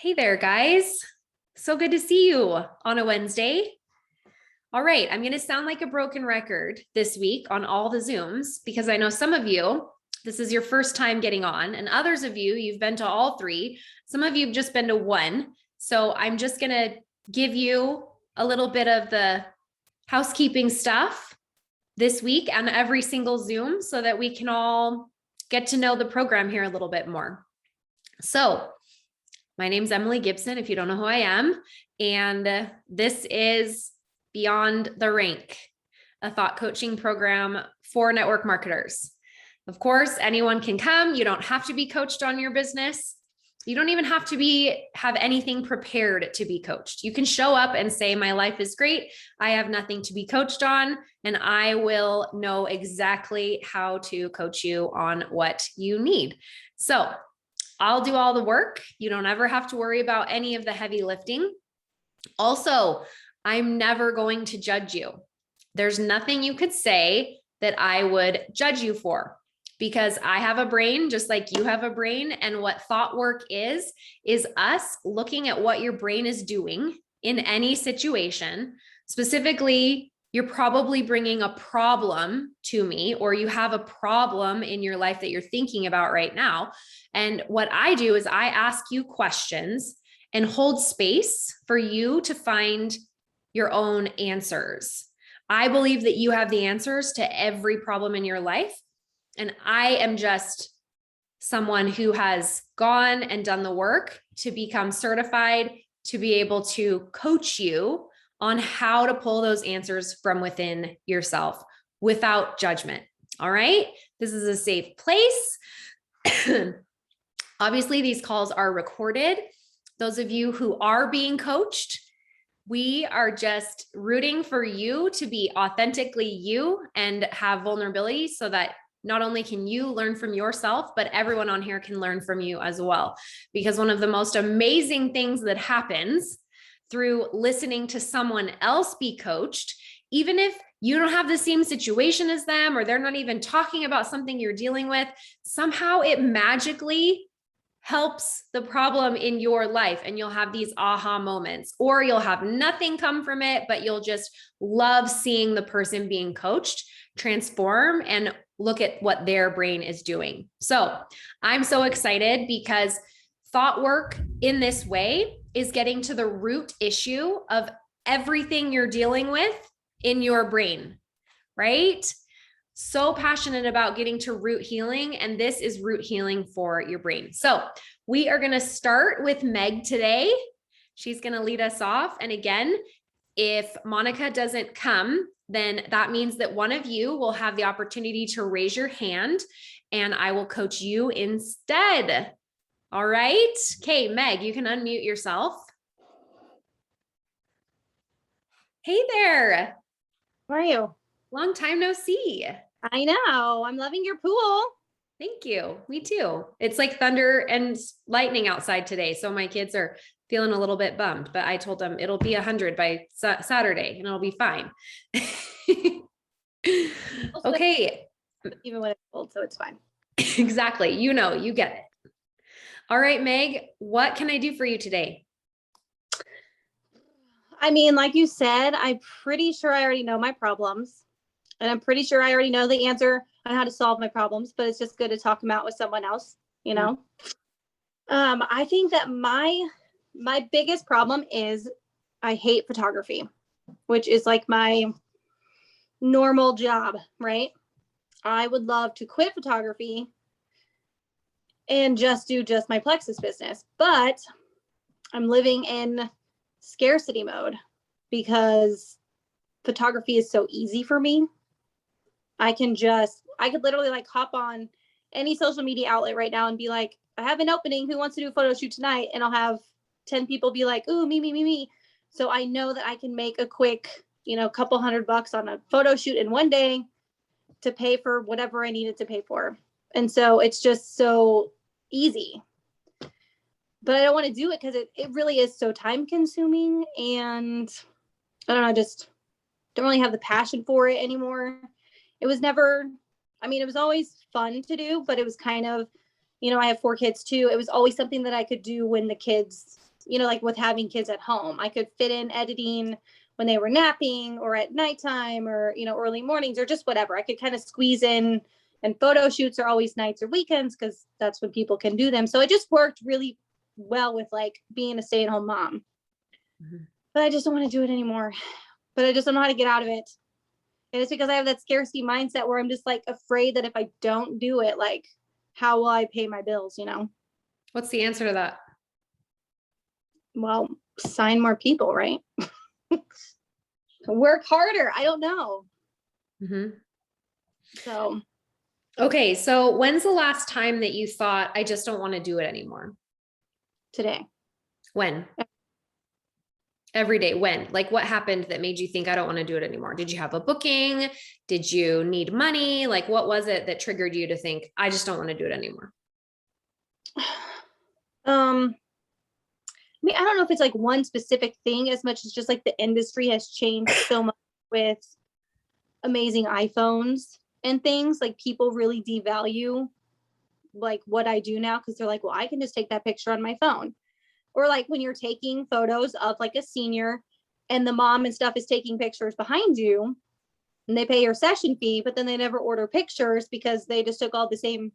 Hey there, guys. So good to see you on a Wednesday. All right, I'm going to sound like a broken record this week on all the Zooms because I know some of you, this is your first time getting on, and others of you, you've been to all three. Some of you have just been to one. So I'm just going to give you a little bit of the housekeeping stuff this week and every single Zoom so that we can all get to know the program here a little bit more. So, my name's Emily Gibson, if you don't know who I am, and this is Beyond the Rank, a thought coaching program for network marketers. Of course, anyone can come. You don't have to be coached on your business. You don't even have to have anything prepared to be coached. You can show up and say, my life is great. I have nothing to be coached on, and I will know exactly how to coach you on what you need. So I'll do all the work. You don't ever have to worry about any of the heavy lifting. Also, I'm never going to judge you. There's nothing you could say that I would judge you for, because I have a brain just like you have a brain. And what thought work is us looking at what your brain is doing in any situation. Specifically, you're probably bringing a problem to me, or you have a problem in your life that you're thinking about right now. And what I do is I ask you questions and hold space for you to find your own answers. I believe that you have the answers to every problem in your life. And I am just someone who has gone and done the work to become certified, to be able to coach you on how to pull those answers from within yourself without judgment. All right. This is a safe place. Obviously, these calls are recorded. Those of you who are being coached, we are just rooting for you to be authentically you and have vulnerability so that not only can you learn from yourself, but everyone on here can learn from you as well. Because one of the most amazing things that happens through listening to someone else be coached, even if you don't have the same situation as them, or they're not even talking about something you're dealing with, somehow it magically helps the problem in your life, and you'll have these aha moments, or you'll have nothing come from it, but you'll just love seeing the person being coached transform and look at what their brain is doing. So I'm so excited because thought work in this way is getting to the root issue of everything you're dealing with in your brain, right? So passionate about getting to root healing, and this is root healing for your brain. So we are going to start with Meg today. She's going to lead us off. And again, if Monica doesn't come, then that means that one of you will have the opportunity to raise your hand and I will coach you instead. All right. Okay, Meg, you can unmute yourself. Hey there. How are you? Long time no see. I know. I'm loving your pool. Thank you. Me too. It's like thunder and lightning outside today. So my kids are feeling a little bit bummed, but I told them it'll be 100 by Saturday and it'll be fine. Okay. Even when it's cold, so it's fine. Exactly. You know, you get it. All right, Meg, what can I do for you today? I mean, like you said, I'm pretty sure I already know my problems, and I'm pretty sure I already know the answer on how to solve my problems, but it's just good to talk them out with someone else, you know? I think that my biggest problem is I hate photography, which is like my normal job, right? I would love to quit photography and just do just my Plexus business, but I'm living in scarcity mode because photography is so easy for me. I could literally like hop on any social media outlet right now and be like, I have an opening. Who wants to do a photo shoot tonight? And I'll have 10 people be like, ooh, me. So I know that I can make a quick, couple $100 on a photo shoot in one day to pay for whatever I needed to pay for. And so it's just so easy. But I don't want to do it because it really is so time consuming. And I don't know, just don't really have the passion for it anymore. It was always fun to do, but it was kind of, I have 4 kids too. It was always something that I could do when the kids like with having kids at home. I could fit in editing when they were napping or at nighttime or, early mornings or just whatever. I could kind of squeeze in, and photo shoots are always nights or weekends because that's when people can do them. So it just worked really well with like being a stay-at-home mom. Mhm. But I just don't want to do it anymore. But I just don't know how to get out of it. And it's because I have that scarcity mindset where I'm just like afraid that if I don't do it, like, how will I pay my bills, What's the answer to that? Well, sign more people, right? Work harder. I don't know. Mhm. So Okay. So when's the last time that you thought, I just don't want to do it anymore? today, When? Every day. When? Like what happened that made you think I don't want to do it anymore? Did you have a booking? Did you need money? Like what was it that triggered you to think I just don't want to do it anymore? I mean, I don't know if it's like one specific thing as much as just like the industry has changed so much with amazing iPhones and things. Like people really devalue like what I do now because they're like, well, I can just take that picture on my phone. Or like when you're taking photos of like a senior and the mom and stuff is taking pictures behind you and they pay your session fee, but then they never order pictures because they just took all the same,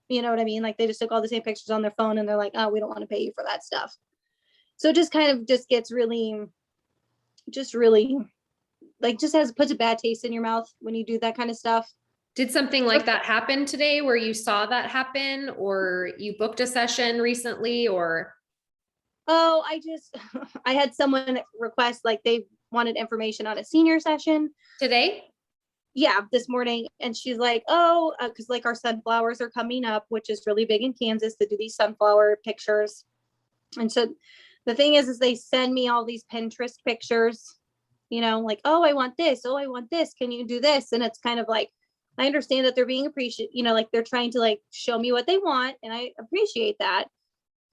you know what I mean? Like they just took all the same pictures on their phone and they're like, oh, we don't want to pay you for that stuff. So it just kind of just gets really, like just puts a bad taste in your mouth when you do that kind of stuff. Did something like that happen today where you saw that happen or you booked a session recently or? Oh, I had someone request like they wanted information on a senior session. Today? Yeah, this morning. And she's like, oh, because like our sunflowers are coming up, which is really big in Kansas to do these sunflower pictures. And so the thing is they send me all these Pinterest pictures, like, oh, I want this. Oh, I want this. Can you do this? And it's kind of like, I understand that they're being appreciated, like they're trying to like show me what they want. And I appreciate that.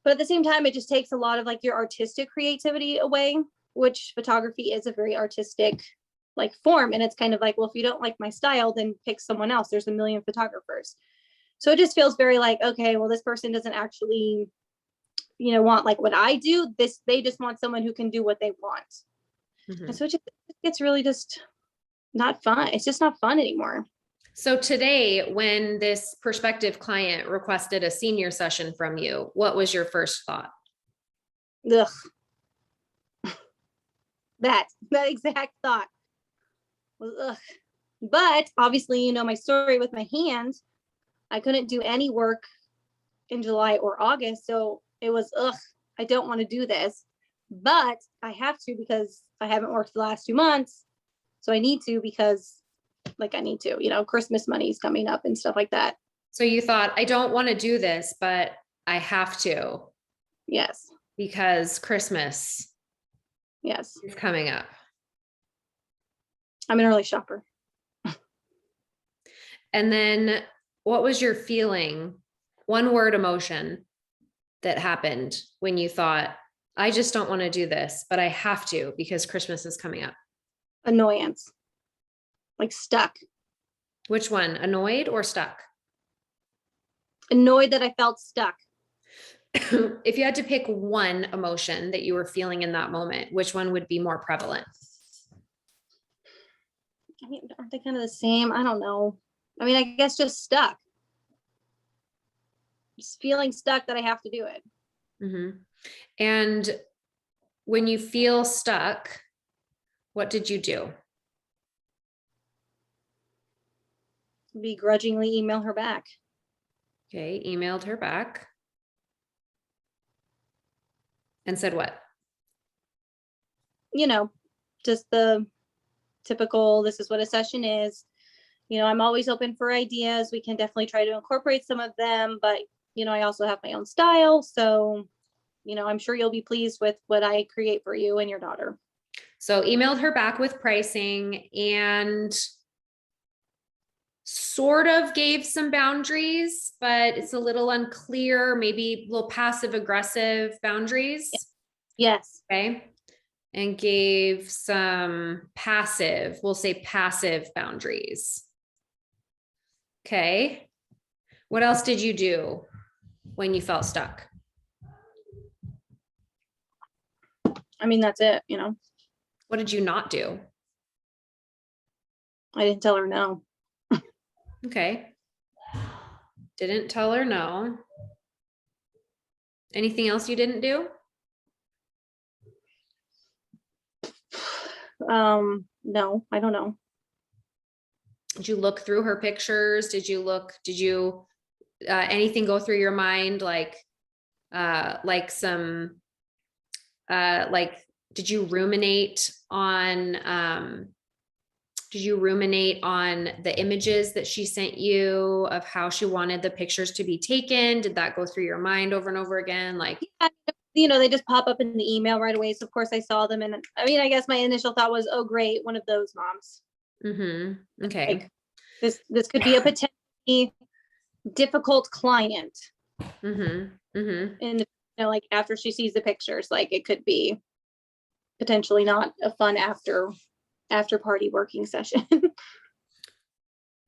But at the same time, it just takes a lot of like your artistic creativity away, which photography is a very artistic like form. And it's kind of like, well, if you don't like my style, then pick someone else. There's a million photographers. So it just feels very like, okay, well, this person doesn't actually, want like what I do. They just want someone who can do what they want. Mhm. And so it gets really just not fun. It's just not fun anymore. So today, when this prospective client requested a senior session from you, what was your first thought? Ugh. That exact thought was ugh. But obviously, my story with my hands, I couldn't do any work in July or August. So it was, ugh, I don't want to do this, but I have to because I haven't worked the last 2 months. So I need to because like I need to, Christmas money is coming up and stuff like that. So you thought, I don't want to do this, but I have to Yes. because Christmas Yes. is coming up. I'm an early shopper. And then what was your feeling, one word emotion that happened when you thought, I just don't want to do this, but I have to because Christmas is coming up? Annoyance. Like stuck. Which one? Annoyed or stuck? Annoyed that I felt stuck. If you had to pick one emotion that you were feeling in that moment, which one would be more prevalent? I mean, aren't they kind of the same? I don't know. I mean, I guess just stuck. Just feeling stuck that I have to do it. Mm-hmm. And when you feel stuck, what did you do? Begrudgingly email her back. Okay, emailed her back. And said what? Just the typical, this is what a session is. I'm always open for ideas. We can definitely try to incorporate some of them, but, I also have my own style. So, I'm sure you'll be pleased with what I create for you and your daughter. So emailed her back with pricing and sort of gave some boundaries, but it's a little unclear, maybe a little passive aggressive boundaries. Yes. Okay. And gave some passive, we'll say passive boundaries. Okay. What else did you do when you felt stuck? I mean, that's it, you know, What did you not do? I didn't tell her no. Okay. Didn't tell her no. Anything else you didn't do? No, I don't know. Did you look through her pictures? Did you anything go through your mind some like did you ruminate on the images that she sent you of how she wanted the pictures to be taken? Did that go through your mind over and over again? Like, Yeah, you know, they just pop up in the email right away. So of course I saw them, and I mean, I guess my initial thought was, oh great, one of those moms. okay. Like this could be a potentially difficult client. And you know, like after she sees the pictures, like it could be potentially not a fun after party working session.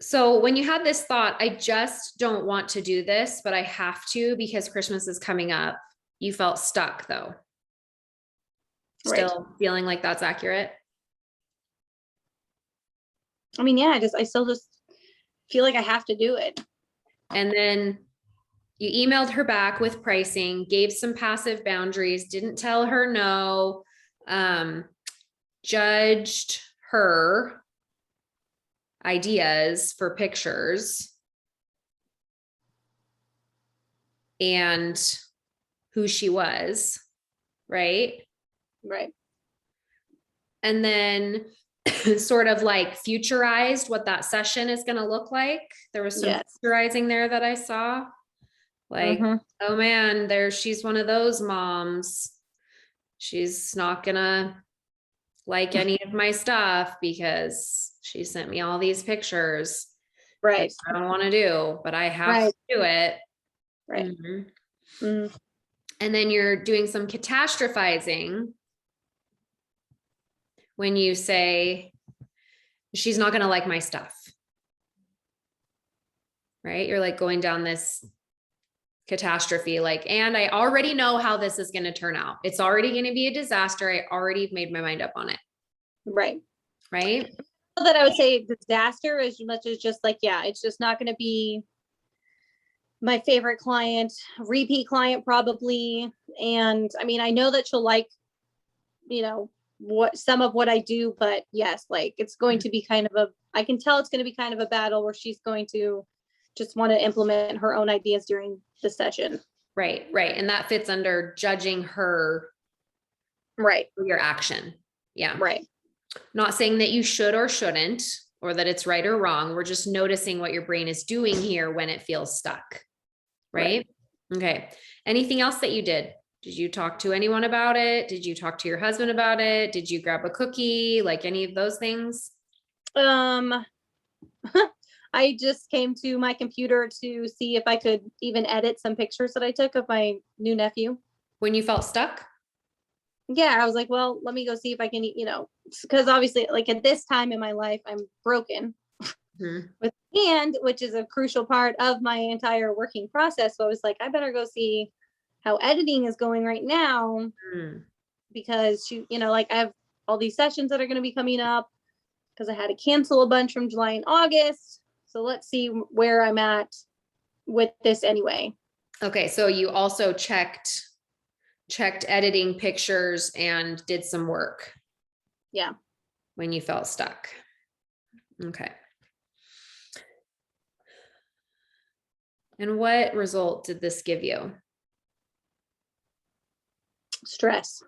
So when you had this thought, I just don't want to do this, but I have to because Christmas is coming up. You felt stuck though. Right. Still feeling like that's accurate? I mean, yeah, I still just feel like I have to do it. And then you emailed her back with pricing, gave some passive boundaries, didn't tell her no, judged her ideas for pictures and who she was, right? Right. And then sort of like futurized what that session is going to look like. There was some futurizing there that I saw. Like, oh man, she's one of those moms. She's not gonna like any of my stuff because she sent me all these pictures. Right. I don't want to do, but I have to do it. Right. And then you're doing some catastrophizing when you say, she's not going to like my stuff. Right? You're like going down this catastrophe, like, and I already know how this is going to turn out. It's already going to be a disaster. I already made my mind up on it. Right. Right. That I would say disaster as much as just like, yeah, it's just not going to be my favorite client, repeat client probably. And I mean, I know that she'll like, you know, some of what I do, but yes, like it's going to be kind of I can tell it's going to be kind of a battle where she's going to just want to implement her own ideas during the session. Right. And that fits under judging her. Right. For your action. Yeah. Right. Not saying that you should or shouldn't, or that it's right or wrong. We're just noticing what your brain is doing here when it feels stuck. Right? Okay. Anything else that you did? Did you talk to anyone about it? Did you talk to your husband about it? Did you grab a cookie? Like any of those things? I just came to my computer to see if I could even edit some pictures that I took of my new nephew. When you felt stuck? Yeah, I was like, well, let me go see if I can, you know, because obviously like at this time in my life, I'm broken with hand, which is a crucial part of my entire working process. So I was like, I better go see how editing is going right now because you know, like I have all these sessions that are going to be coming up because I had to cancel a bunch from July and August. So let's see where I'm at with this anyway. Okay. So you also checked editing pictures and did some work. Yeah. When you felt stuck. Okay. And what result did this give you? Stress.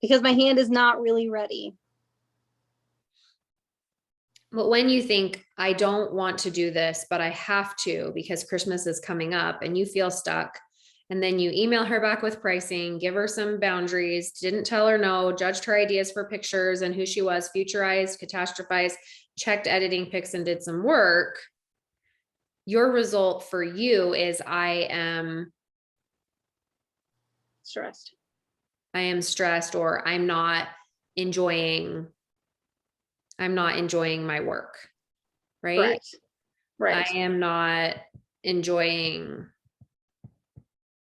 Because my hand is not really ready. But when you think, I don't want to do this, but I have to because Christmas is coming up and you feel stuck, and then you email her back with pricing, give her some boundaries, didn't tell her no, judged her ideas for pictures and who she was, futurized, catastrophized, checked editing pics and did some work. Your result for you is I am stressed, or I'm not enjoying my work. Right? Right. I am not enjoying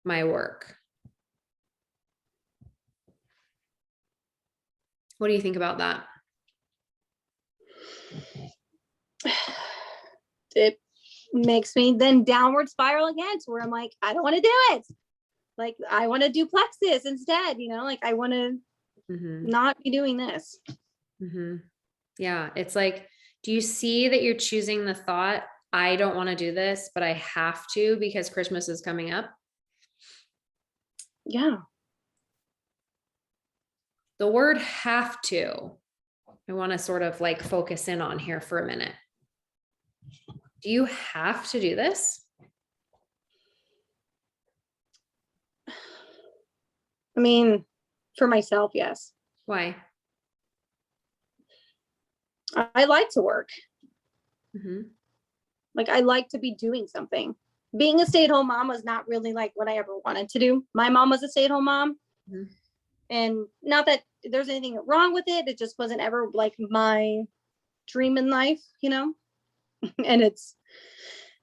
my work. What do you think about that? It makes me then downward spiral again to where I'm like, I don't want to do it. Like, I want to do plexus instead, like I want to not be doing this. Yeah. It's like, do you see that you're choosing the thought, I don't want to do this, but I have to because Christmas is coming up? Yeah. The word have to, I want to sort of like focus in on here for a minute. Do you have to do this? I mean, for myself, yes. Why? I like to work. Mm-hmm. Like, I like to be doing something. Being a stay-at-home mom was not really like what I ever wanted to do. My mom was a stay-at-home mom. Mm-hmm. And not that there's anything wrong with it. It just wasn't ever like my dream in life, and it's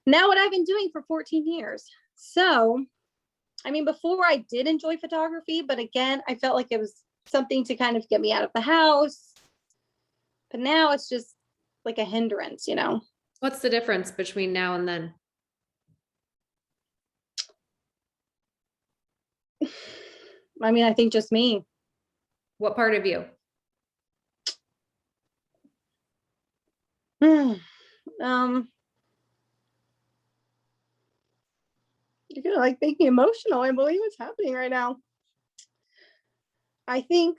now what I've been doing for 14 years. So, I mean, before I did enjoy photography, but again, I felt like it was something to kind of get me out of the house. But now it's just like a hindrance, What's the difference between now and then? I mean, I think just me. What part of you? You're gonna like make me emotional. I believe what's happening right now. I think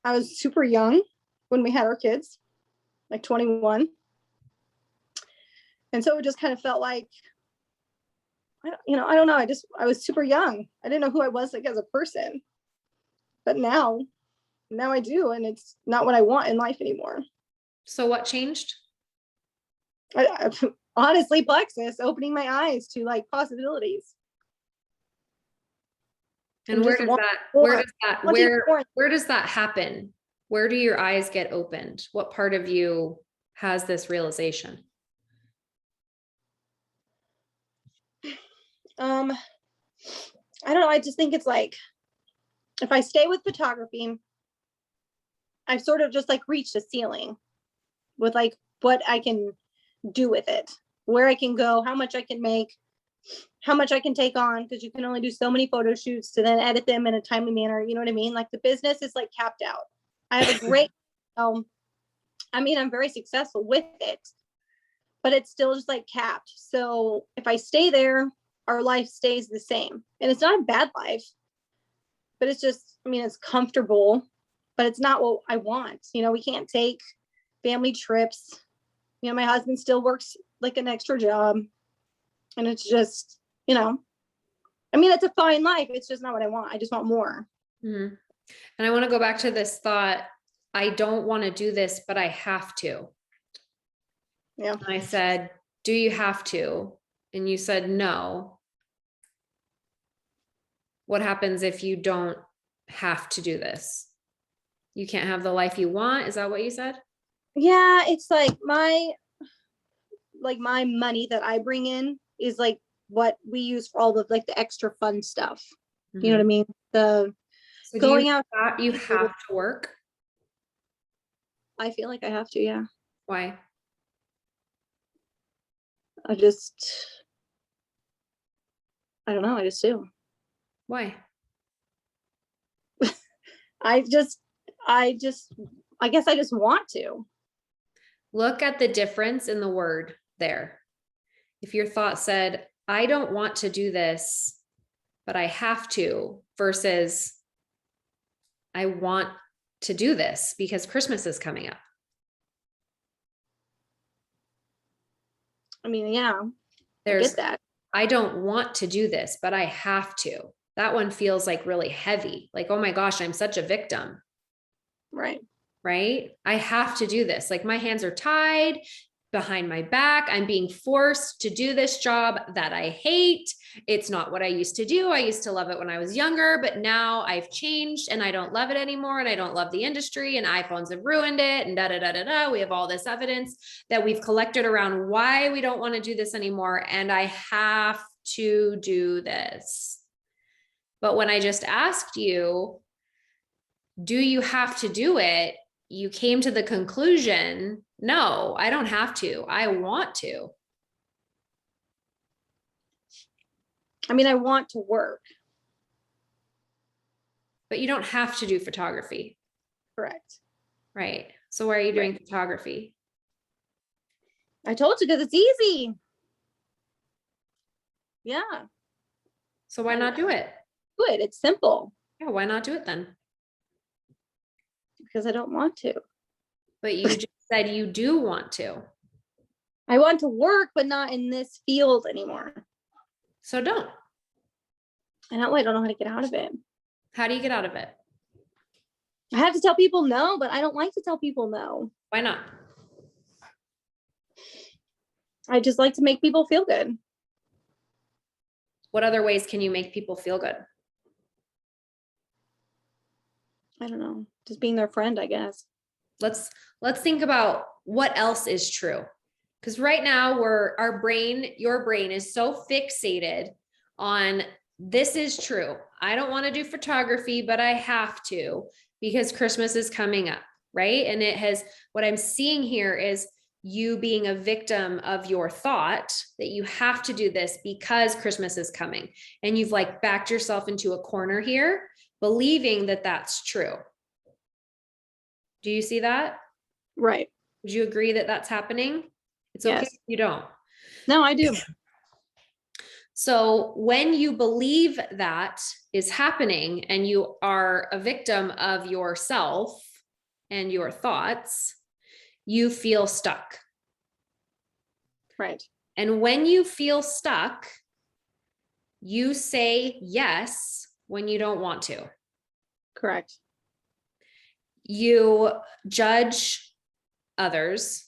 I was super young when we had our kids, like 21. And so it just kind of felt like, I don't know. I was super young. I didn't know who I was like as a person. But now I do. And it's not what I want in life anymore. So what changed? I honestly, plexus, opening my eyes to like possibilities. And where does that happen? Where do your eyes get opened? What part of you has this realization? I don't know. I just think it's like, if I stay with photography, I've sort of just like reached a ceiling with like what I can do with it, where I can go, how much I can make, how much I can take on, because you can only do so many photo shoots to then edit them in a timely manner. You know what I mean? Like, the business is like capped out. I have a great, I'm very successful with it, but it's still just like capped. So if I stay there, our life stays the same. And it's not a bad life, but it's just, it's comfortable, but it's not what I want. We can't take family trips. My husband still works like an extra job. And it's just, it's a fine life. It's just not what I want. I just want more. Mm-hmm. And I want to go back to this thought. I don't want to do this, but I have to. Yeah. And I said, do you have to? And you said, no. What happens if you don't have to do this? You can't have the life you want. Is that what you said? Yeah. It's like my money that I bring in is like what we use for all of like the extra fun stuff. Mm-hmm. You know what I mean? So going out. You have to work? I feel like I have to, yeah. Why? I don't know. I just do. Why? I guess I just want to. Look at the difference in the word there. If your thought said, I don't want to do this, but I have to, versus I want to do this because Christmas is coming up. Yeah, I get that. I don't want to do this, but I have to. That one feels like really heavy. Like, oh my gosh, I'm such a victim. Right. Right? I have to do this. Like, my hands are tied, behind my back. I'm being forced to do this job that I hate. It's not what I used to do. I used to love it when I was younger, but now I've changed and I don't love it anymore. And I don't love the industry, and iPhones have ruined it, and da da da da da. We have all this evidence that we've collected around why we don't want to do this anymore. And I have to do this. But when I just asked you, do you have to do it? You came to the conclusion, no, I don't have to. I want to. I mean, I want to work. But you don't have to do photography. Correct. Right. So why are you doing photography? I told you, because it's easy. Yeah. So why not do it? Good. It's simple. Yeah, why not do it then? Because I don't want to. But you just said you do want to. I want to work, but not in this field anymore. So don't. I don't know how to get out of it. How do you get out of it? I have to tell people no, but I don't like to tell people no. Why not? I just like to make people feel good. What other ways can you make people feel good? I don't know. Just being their friend, I guess. Let's think about what else is true. Because right now your brain is so fixated on this is true. I don't want to do photography, but I have to because Christmas is coming up, right? And what I'm seeing here is you being a victim of your thought that you have to do this because Christmas is coming. And you've like backed yourself into a corner here, believing that that's true. Do you see that? Right. Would you agree that that's happening? It's okay if you don't. No, I do. So when you believe that is happening and you are a victim of yourself and your thoughts, you feel stuck. Right. And when you feel stuck, you say yes when you don't want to. Correct. You judge others.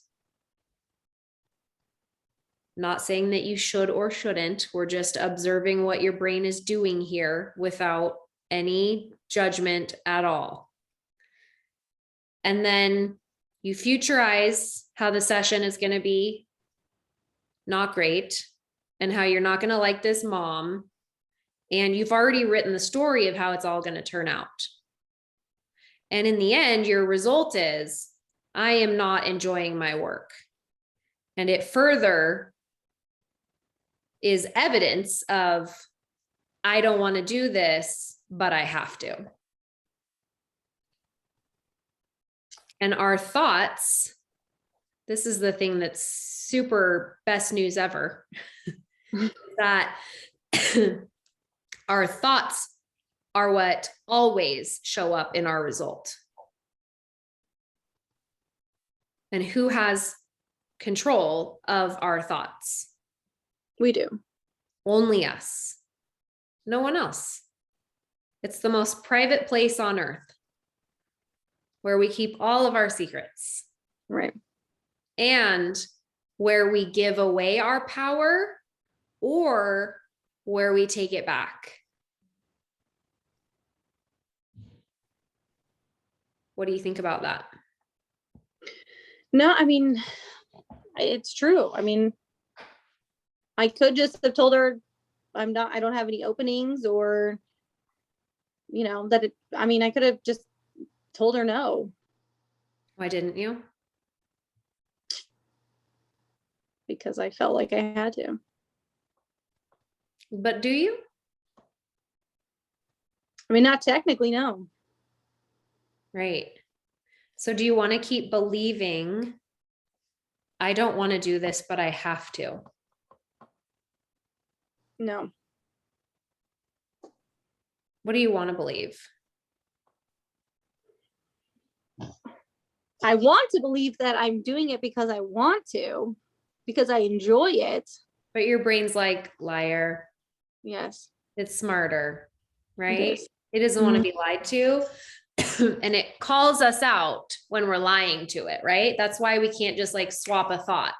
Not saying that you should or shouldn't. We're just observing what your brain is doing here without any judgment at all. And then you futurize how the session is going to be not great and how you're not going to like this mom. And you've already written the story of how it's all going to turn out. And in the end, your result is, I am not enjoying my work. And it further is evidence of, I don't want to do this, but I have to. And our thoughts, this is the thing that's super best news ever, that our thoughts are what always show up in our result. And who has control of our thoughts? We do. Only us. No one else. It's the most private place on earth where we keep all of our secrets. Right. And where we give away our power or where we take it back. What do you think about that? No, I mean, it's true. I mean, I could just have told her I don't have any openings, or, I could have just told her no. Why didn't you? Because I felt like I had to. But do you? I mean, not technically, no. Right. So do you want to keep believing, I don't want to do this, but I have to? No. What do you want to believe? I want to believe that I'm doing it because I want to, because I enjoy it. But your brain's like, liar. Yes. It's smarter, right? It is. It doesn't want to be lied to. And it calls us out when we're lying to it, right? That's why we can't just like swap a thought.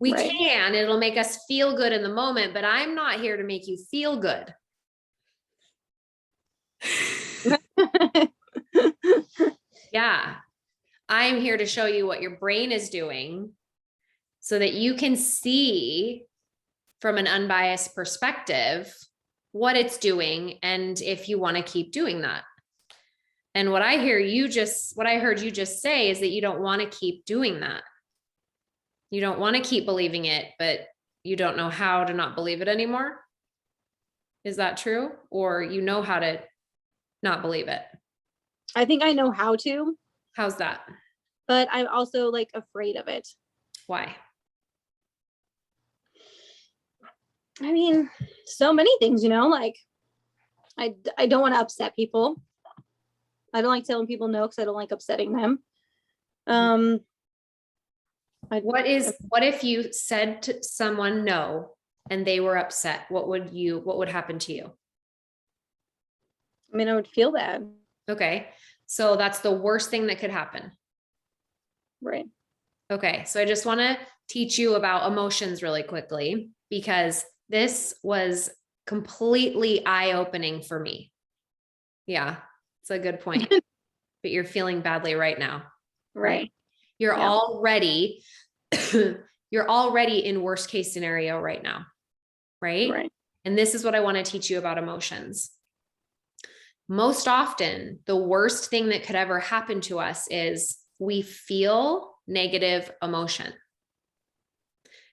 We Right. can, it'll make us feel good in the moment, but I'm not here to make you feel good. Yeah. I'm here to show you what your brain is doing so that you can see from an unbiased perspective what it's doing and if you want to keep doing that. And what I heard you just say is that you don't want to keep doing that. You don't want to keep believing it, but you don't know how to not believe it anymore. Is that true? Or you know how to not believe it? I think I know how to, How's that? but I'm also like afraid of it. Why? I mean, so many things, you know, like I don't want to upset people. I don't like telling people no because I don't like upsetting them. What if you said to someone no and they were upset? What would happen to you? I mean, I would feel bad. Okay. So that's the worst thing that could happen. Right. Okay. So I just want to teach you about emotions really quickly because this was completely eye-opening for me. Yeah, it's a good point. But you're feeling badly right now. Right. You're Yeah. already in worst case scenario right now. Right. And this is what I want to teach you about emotions. Most often, the worst thing that could ever happen to us is we feel negative emotion.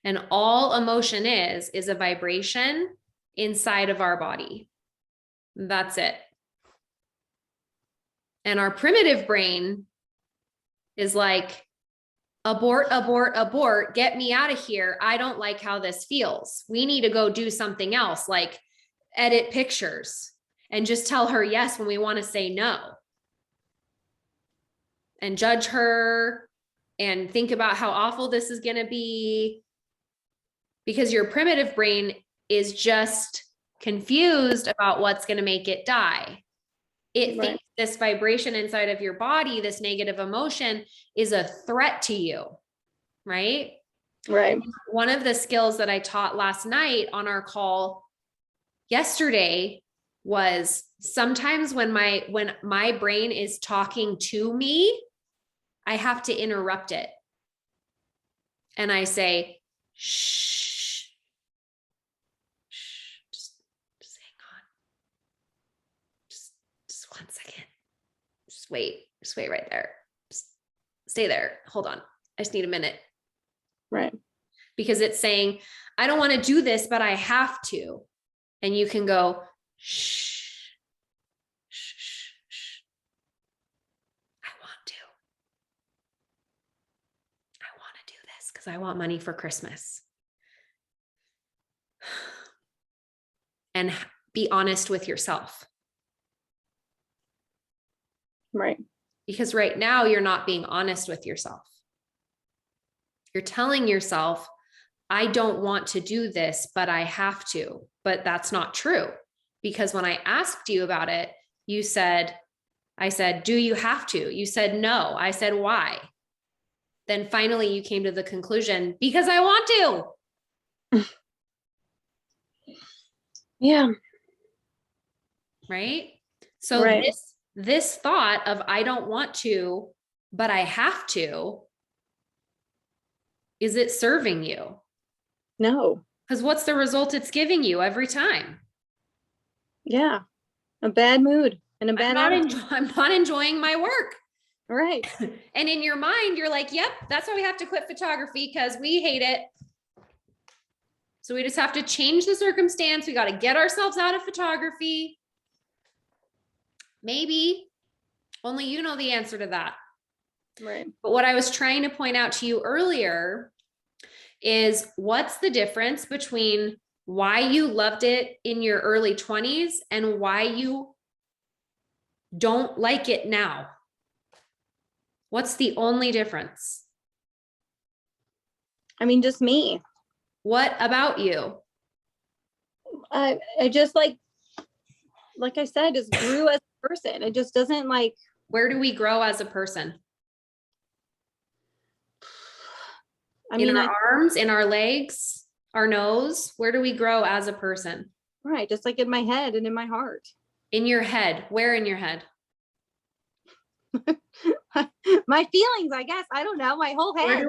And all emotion is a vibration inside of our body. That's it. And our primitive brain is like, abort, abort, abort, get me out of here. I don't like how this feels. We need to go do something else, like edit pictures and just tell her yes when we want to say no. And judge her and think about how awful this is going to be. Because your primitive brain is just confused about what's going to make it die. It thinks this vibration inside of your body, this negative emotion, is a threat to you, right? Right. One of the skills that I taught last night on our call yesterday was sometimes when my brain is talking to me, I have to interrupt it. And I say, shh, just hang on. Just 1 second. Just wait right there. Just stay there. Hold on. I just need a minute. Right. Because it's saying, I don't want to do this, but I have to. And you can go, shh, shh, shh, shh. I want to do this because I want money for Christmas. And be honest with yourself. Right. Because right now you're not being honest with yourself. You're telling yourself, I don't want to do this, but I have to. But that's not true. Because when I asked you about it, I said, do you have to? You said, no. I said, why? Then finally you came to the conclusion, because I want to. Yeah. Right? So this thought of I don't want to, but I have to, is it serving you? No. Because what's the result it's giving you every time? Yeah. A bad mood and a bad attitude. I'm not enjoying my work. Right. And in your mind, you're like, yep, that's why we have to quit photography because we hate it. So we just have to change the circumstance. We got to get ourselves out of photography. Maybe only you know the answer to that. Right. But what I was trying to point out to you earlier is what's the difference between why you loved it in your early 20s and why you don't like it now? What's the only difference? I mean, just me. What about you? I just like I said, I just grew as a person. It just doesn't like. Where do we grow as a person? I In mean, our arms, in our legs, our nose? Where do we grow as a person? right, just like in my head and in my heart. In your head. Where in your head? My feelings, I guess. I don't know. My whole head.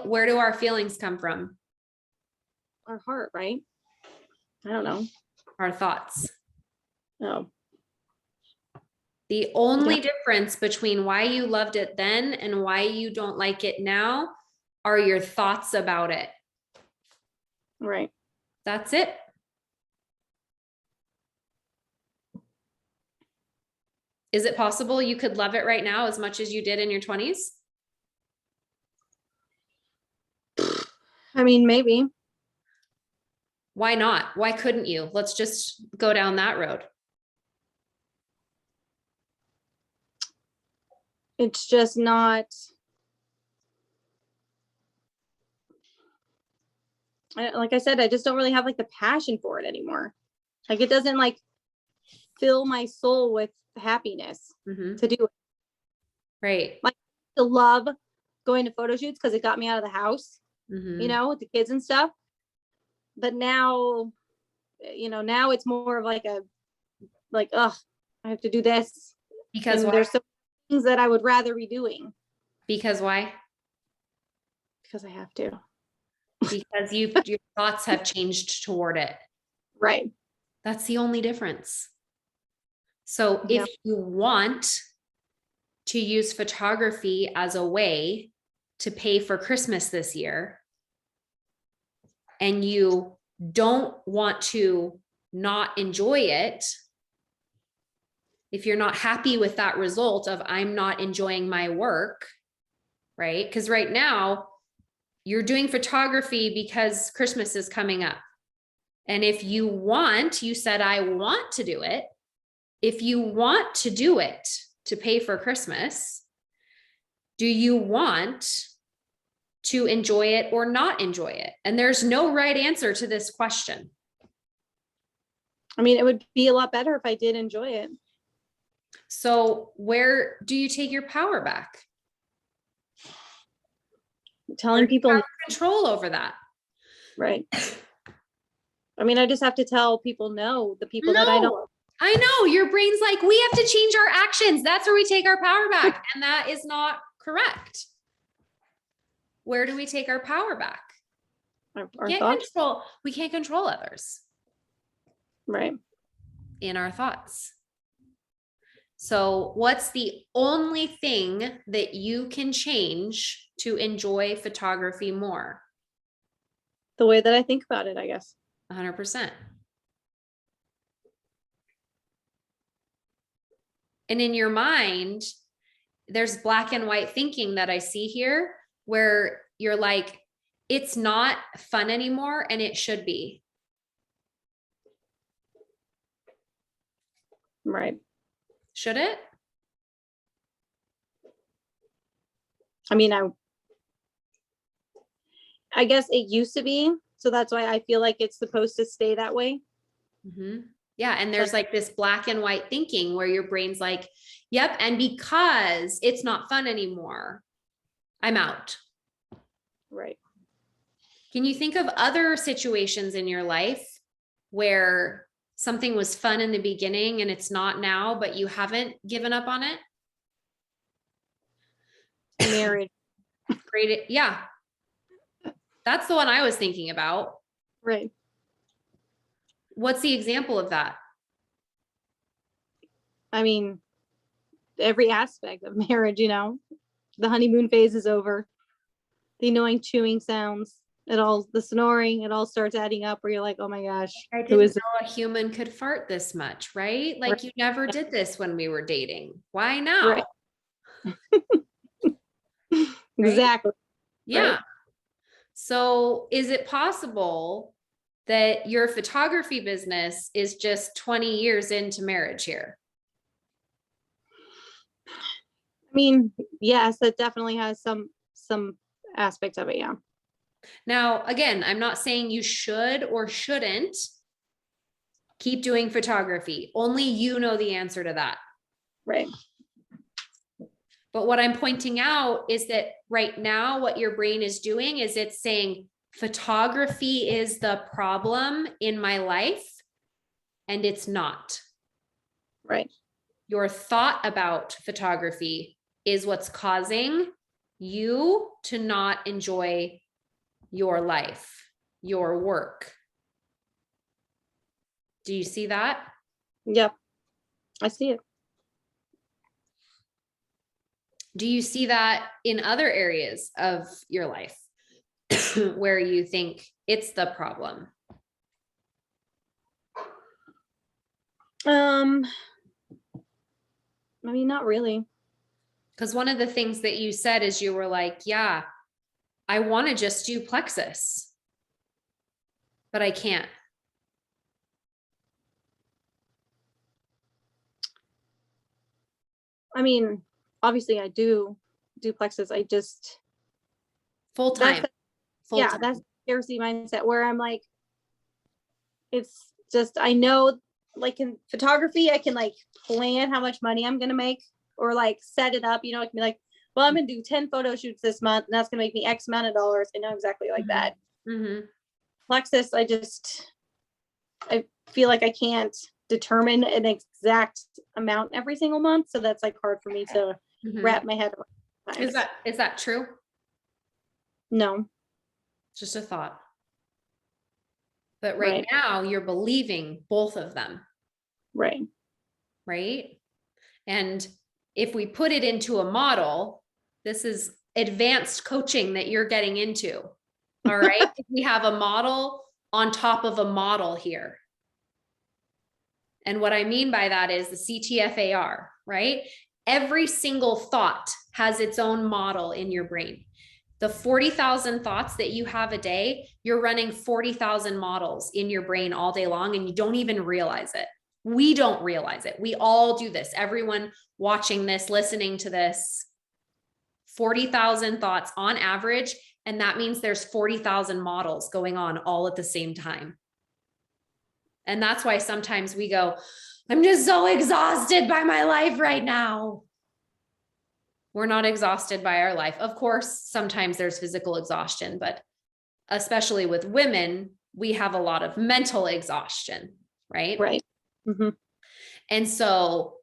Where do our feelings come from? Our heart, right? I don't know. Our thoughts. No. The only difference between why you loved it then and why you don't like it now are your thoughts about it. Right. That's it. Is it possible you could love it right now as much as you did in your 20s? I mean, maybe. Why not? Why couldn't you? Let's just go down that road. It's just not. Like I said, I just don't really have like the passion for it anymore. Like it doesn't like fill my soul with happiness Mhm. to do it. Right. Like to love going to photo shoots because it got me out of the house, Mhm. you know, with the kids and stuff. But now, you know, now it's more of like ugh, I have to do this. Because And why? there's some things that I would rather be doing Because why? because I have to. Because your thoughts have changed toward it. Right. That's the only difference. So Yeah. if you want to use photography as a way to pay for Christmas this year, and you don't want to not enjoy it, if you're not happy with that result of I'm not enjoying my work, right? Because right now you're doing photography because Christmas is coming up. And if you want, you said, I want to do it. If you want to do it to pay for Christmas, do you want to enjoy it or not enjoy it? And there's no right answer to this question. I mean, it would be a lot better if I did enjoy it. So where do you take your power back? Telling people Control over that. right. I mean, I just have to tell people no, the people that I don't. I know your brain's like, we have to change our actions. That's where we take our power back. And that is not correct. Where do we take our power back? Our thoughts. We can't control others. Right. In our thoughts. So what's the only thing that you can change to enjoy photography more? The way that I think about it, I guess. 100%. And in your mind, there's black and white thinking that I see here where you're like, it's not fun anymore and it should be. Right. Should it? I mean, I guess it used to be. So that's why I feel like it's supposed to stay that way. Mm-hmm. Yeah. And there's like this black and white thinking where your brain's like, yep. And because it's not fun anymore, I'm out. Right. Can you think of other situations in your life where something was fun in the beginning and it's not now, but you haven't given up on it? Marriage. Great. Yeah. That's the one I was thinking about. Right. What's the example of that? I mean, every aspect of marriage, you know, the honeymoon phase is over. The annoying chewing sounds, the snoring, it all starts adding up where you're like, oh my gosh, I who is didn't know a human could fart this much, right? Like Right. you never did this when we were dating. Why now? Right. Exactly. Yeah. Right. So is it possible that your photography business is just 20 years into marriage here? I mean, yes, that definitely has some aspects of it. Yeah. Now, again, I'm not saying you should or shouldn't keep doing photography. Only you know the answer to that. Right. But what I'm pointing out is that right now, what your brain is doing is it's saying photography is the problem in my life, and it's not. Right. Your thought about photography is what's causing you to not enjoy your life, your work. Do you see that? Yep. I see it. Do you see that in other areas of your life where you think it's the problem? I mean, not really. Because one of the things that you said is you were like, yeah, I want to just do Plexus, but I can't. I mean, obviously I do Plexus. I just Full time. that's scarcity mindset where I'm like, it's just, I know, like in photography, I can like plan how much money I'm gonna make, or like set it up, you know, it can be like, well, I'm gonna do 10 photo shoots this month, and that's gonna make me X amount of dollars. I know exactly like that. Mm-hmm. Plexus, I feel like I can't determine an exact amount every single month, so that's like hard for me to wrap my head around. Is that true? No. Just a thought. But right now you're believing both of them. Right. Right. And if we put it into a model, this is advanced coaching that you're getting into. All right. We have a model on top of a model here. And what I mean by that is the CTFAR, right? Every single thought has its own model in your brain. The 40,000 thoughts that you have a day, you're running 40,000 models in your brain all day long, and you don't even realize it. We don't realize it. We all do this. Everyone watching this, listening to this, 40,000 thoughts on average. And that means there's 40,000 models going on all at the same time. And that's why sometimes we go, I'm just so exhausted by my life right now. We're not exhausted by our life. Of course, sometimes there's physical exhaustion, but especially with women, we have a lot of mental exhaustion, right? Right. Mm-hmm. And so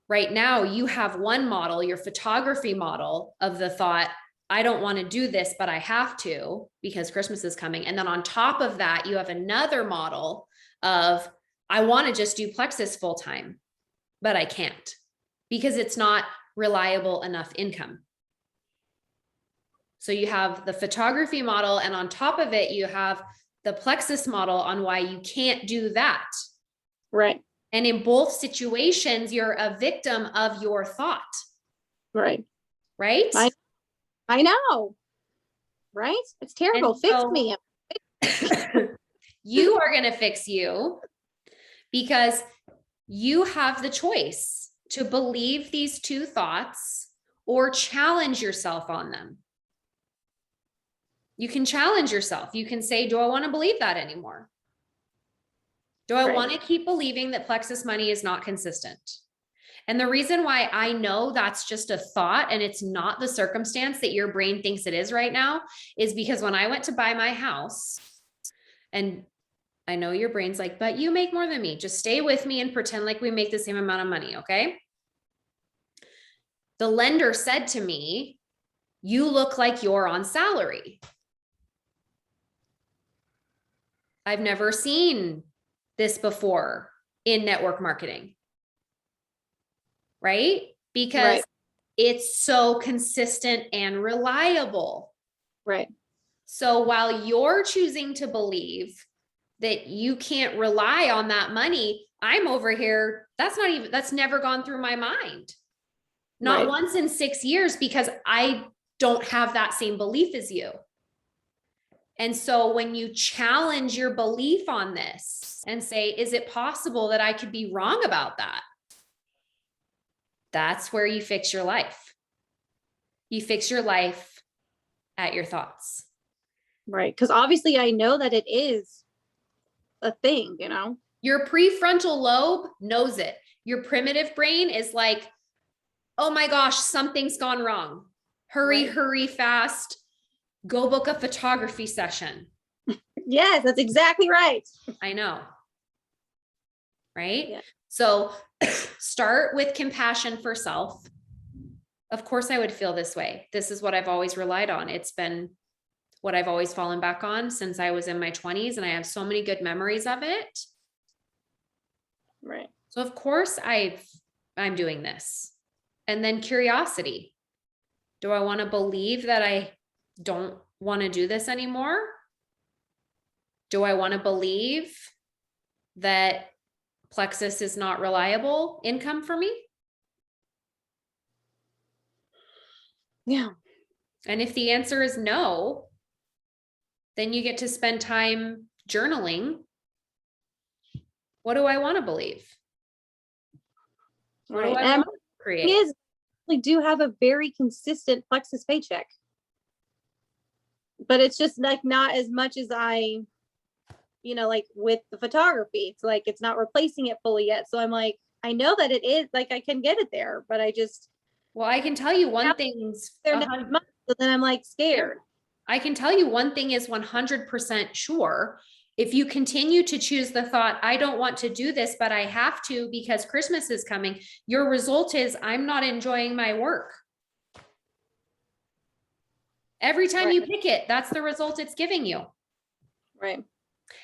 right now you have one model, your photography model of the thought, I don't want to do this, but I have to because Christmas is coming. And then on top of that, you have another model of, I want to just do Plexus full time, but I can't because it's not reliable enough income. So you have the photography model, and on top of it, you have the Plexus model on why you can't do that. Right. And in both situations, you're a victim of your thought. Right. Right? I know. Right? It's terrible. Fix me. You are going to fix you because you have the choice to believe these two thoughts or challenge yourself on them. You can challenge yourself. You can say, do I want to believe that anymore? Do I want to keep believing that Plexus money is not consistent? And the reason why I know that's just a thought and it's not the circumstance that your brain thinks it is right now is because when I went to buy my house, and I know your brain's like, but you make more than me. Just stay with me and pretend like we make the same amount of money, okay? The lender said to me, you look like you're on salary. I've never seen this before in network marketing. Right? Because it's so consistent and reliable. Right. So while you're choosing to believe that you can't rely on that money, I'm over here. That's never gone through my mind. Not once in 6 years, because I don't have that same belief as you. And so when you challenge your belief on this and say, is it possible that I could be wrong about that? That's where you fix your life. You fix your life at your thoughts. Right. Because obviously I know that it is a thing, you know? Your prefrontal lobe knows it. Your primitive brain is like, oh my gosh, something's gone wrong. Hurry, Right. hurry fast. Go book a photography session. Yes, that's exactly right. I know. Right? Yeah. So start with compassion for self. Of course, I would feel this way. This is what I've always relied on. It's been what I've always fallen back on since I was in my 20s, and I have so many good memories of it. Right. So of course I'm doing this. And then curiosity. Do I want to believe that I don't want to do this anymore? Do I want to believe that Plexus is not reliable income for me? Yeah. And if the answer is no, then you get to spend time journaling. What do I want to believe? What do Right. I And want to create? is we do have a very consistent Plexus paycheck, but it's just like not as much as I, like with the photography, it's like it's not replacing it fully yet. So I'm like, I know that it is, like I can get it there, but I just, Well, I can tell you Yeah. one thing's they're next month, so then I'm like scared. I can tell you one thing is 100% sure. If you continue to choose the thought, I don't want to do this, but I have to because Christmas is coming, your result is I'm not enjoying my work. Every time Right. you pick it, that's the result it's giving you. Right.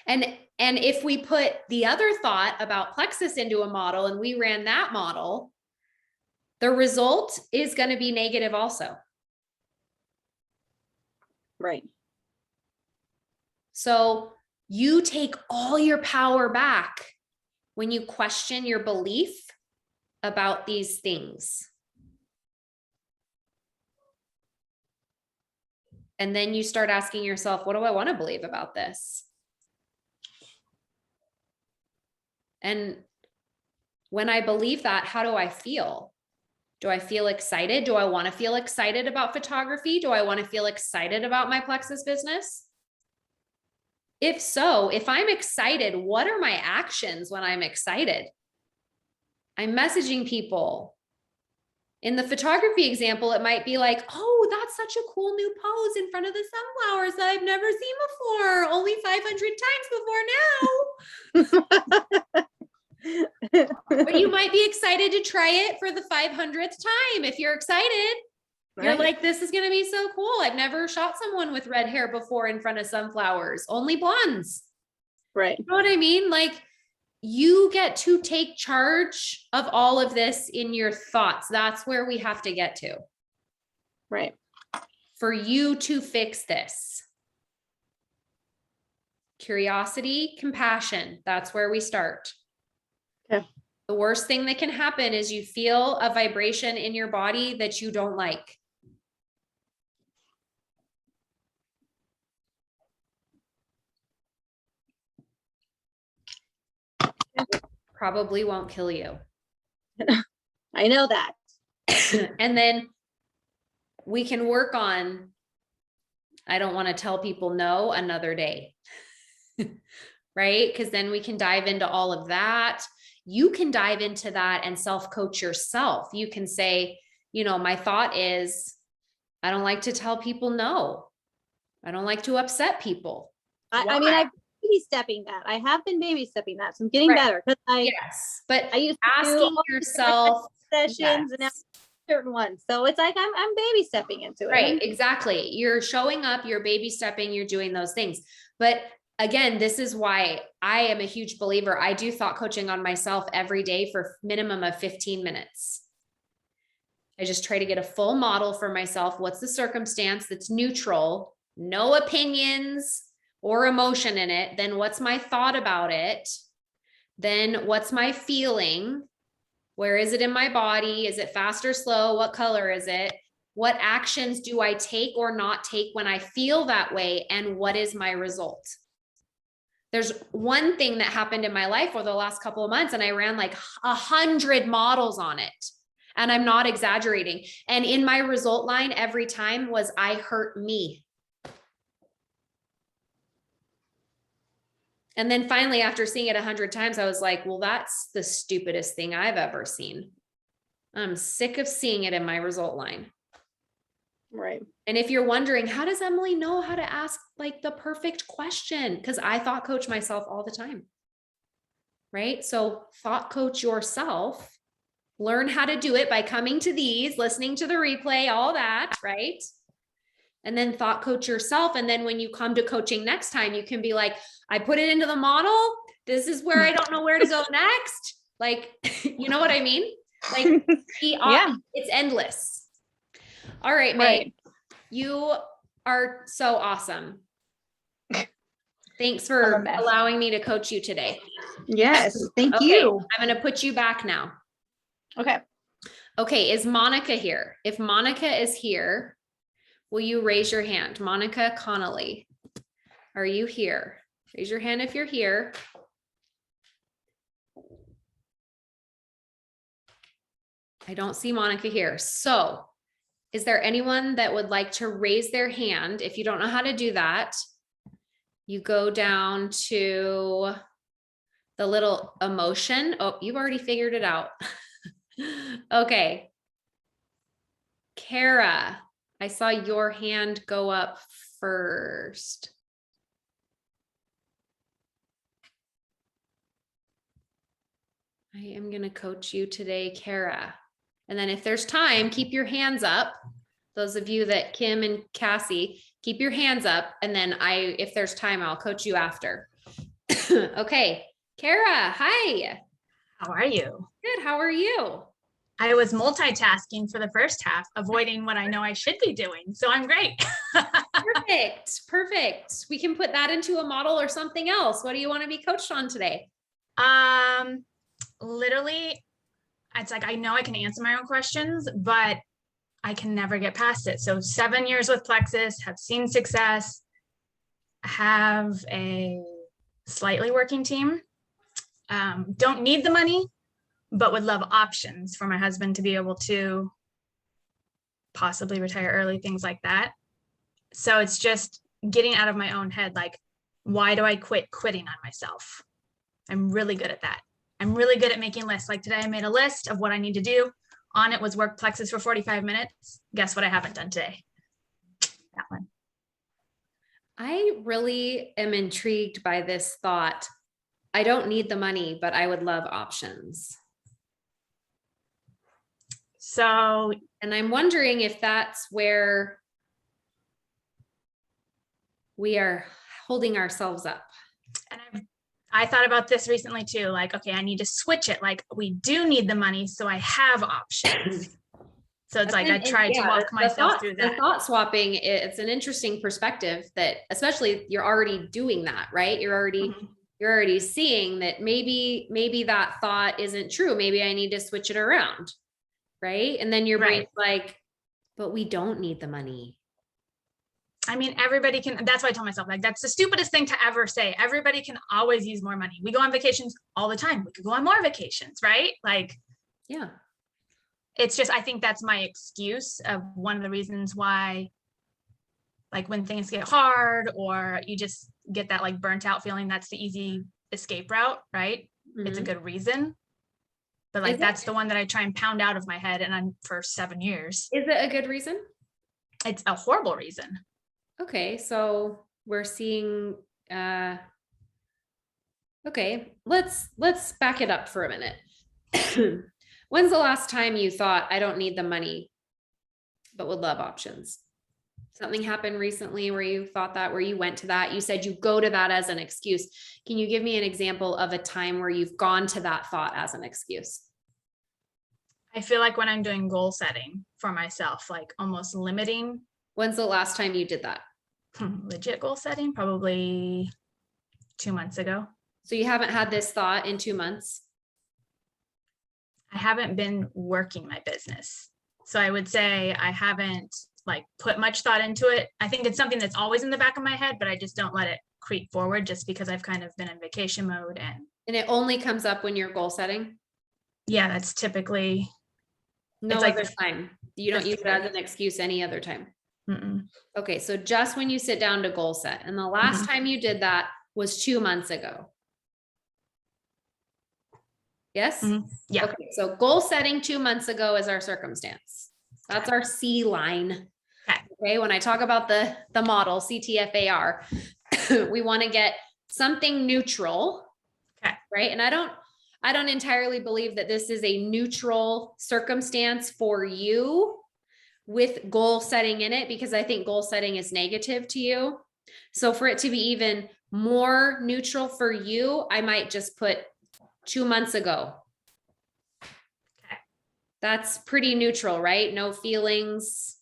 And if we put the other thought about Plexus into a model and we ran that model, the result is going to be negative also. Right. So you take all your power back when you question your belief about these things. And then you start asking yourself, what do I want to believe about this? And when I believe that, how do I feel? Do I feel excited? Do I want to feel excited about photography? Do I want to feel excited about my Plexus business? If so, if I'm excited, what are my actions when I'm excited? I'm messaging people. In the photography example, it might be like, oh, that's such a cool new pose in front of the sunflowers that I've never seen before. Only 500 times before now. But you might be excited to try it for the 500th time. If you're excited, you're Right. like, this is going to be so cool. I've never shot someone with red hair before in front of sunflowers, only blondes. Right. You know what I mean? Like, you get to take charge of all of this in your thoughts. That's where we have to get to. Right. For you to fix this. Curiosity, compassion, that's where we start. Okay. The worst thing that can happen is you feel a vibration in your body that you don't like. Probably won't kill you. I know that. And then we can work on, I don't want to tell people no another day. Right? Because then we can dive into all of that. You can dive into that and self-coach yourself. You can say, my thought is, I don't like to tell people no. I don't like to upset people. I mean, I've baby stepping that. I have been baby stepping that. So I'm getting better because yes, but I used to do asking all yourself sessions and now certain ones. So it's like I'm baby stepping into it. Right, exactly. You're showing up, you're baby stepping, you're doing those things. But again, this is why I am a huge believer. I do thought coaching on myself every day for minimum of 15 minutes. I just try to get a full model for myself. What's the circumstance that's neutral, no opinions or emotion in it? Then what's my thought about it? Then what's my feeling? Where is it in my body? Is it fast or slow? What color is it? What actions do I take or not take when I feel that way? And what is my result? There's one thing that happened in my life over the last couple of months, and I ran like 100 models on it. And I'm not exaggerating. And in my result line every time was, I hurt me. And then finally, after seeing it 100 times, I was like, well, that's the stupidest thing I've ever seen. I'm sick of seeing it in my result line. Right. And if you're wondering, how does Emily know how to ask like the perfect question? Because I thought coach myself all the time. Right? So thought coach yourself, learn how to do it by coming to these, listening to the replay, all that, right? And then thought coach yourself. And then when you come to coaching next time, you can be like, I put it into the model. This is where I don't know where to go next. Like, you know what I mean? Like, Yeah. it's endless. All right, Meg, Right. you are so awesome. Thanks I'm a for mess. allowing me to coach you today. Yes. Thank Okay, you. I'm going to put you back now. Okay. Okay, is Monica here? If Monica is here, will you raise your hand? Monica Connolly, are you here? Raise your hand if you're here. I don't see Monica here. So is there anyone that would like to raise their hand? If you don't know how to do that, you go down to the little emotion. Oh, you've already figured it out. Okay. Kara, I saw your hand go up first. I am going to coach you today, Kara. And then if there's time, keep your hands up. Those of you that Kim and Cassie, keep your hands up. And then if there's time, I'll coach you after. Okay. Kara, hi. How are you? Good. How are you? I was multitasking for the first half, avoiding what I know I should be doing. So I'm great. Perfect. Perfect. We can put that into a model or something else. What do you want to be coached on today? Literally, it's like I know I can answer my own questions, but I can never get past it. So 7 years with Plexus, have seen success, have a slightly working team, don't need the money, but would love options for my husband to be able to possibly retire early, things like that. So it's just getting out of my own head. Like, why do I quit quitting on myself? I'm really good at that. I'm really good at making lists. Like today I made a list of what I need to do. On it was work Plexus for 45 minutes. Guess what I haven't done today? That one. I really am intrigued by this thought. I don't need the money, but I would love options. So, And I'm wondering if that's where we are holding ourselves up. and I thought about this recently too. Like, okay, I need to switch it. Like, we do need the money, so I have options. So it's like I tried to walk myself through that. The thought swapping, it's an interesting perspective that, especially you're already doing that, right? You're already seeing that maybe that thought isn't true. Maybe I need to switch it around, right? And then your brain's like, but we don't need the money. I mean, everybody can, that's why I tell myself, like, that's the stupidest thing to ever say. Everybody can always use more money. We go on vacations all the time. We could go on more vacations, right? Like, yeah. It's just, I think that's my excuse of one of the reasons why, like when things get hard or you just get that like burnt out feeling, that's the easy escape route, right? Mm-hmm. It's a good reason. But like, that's the one that I try and pound out of my head and I'm for 7 years. Is it a good reason? It's a horrible reason. Okay. So we're seeing, okay, let's back it up for a minute. When's the last time you thought, I don't need the money, but would love options? Something happened recently where you thought that, where you went to that, you said you go to that as an excuse. Can you give me an example of a time where you've gone to that thought as an excuse? I feel like when I'm doing goal setting for myself, like almost limiting. When's the last time you did that? Legit goal setting, probably 2 months ago. So you haven't had this thought in 2 months? I haven't been working my business. So I would say I haven't like put much thought into it. I think it's something that's always in the back of my head, but I just don't let it creep forward just because I've kind of been in vacation mode. And it only comes up when you're goal setting? Yeah, that's typically. No other time. You don't use it as an excuse any other time. Mm-mm. Okay. So just when you sit down to goal set, and the last time you did that was 2 months ago. Yes? Yeah. Okay, so goal setting 2 months ago is our circumstance. That's our C line. Okay, when I talk about the model, CTFAR, we want to get something neutral. Okay. Right? And I don't entirely believe that this is a neutral circumstance for you with goal setting in it, because I think goal setting is negative to you. So for it to be even more neutral for you, I might just put 2 months ago. Okay. That's pretty neutral, right? No feelings.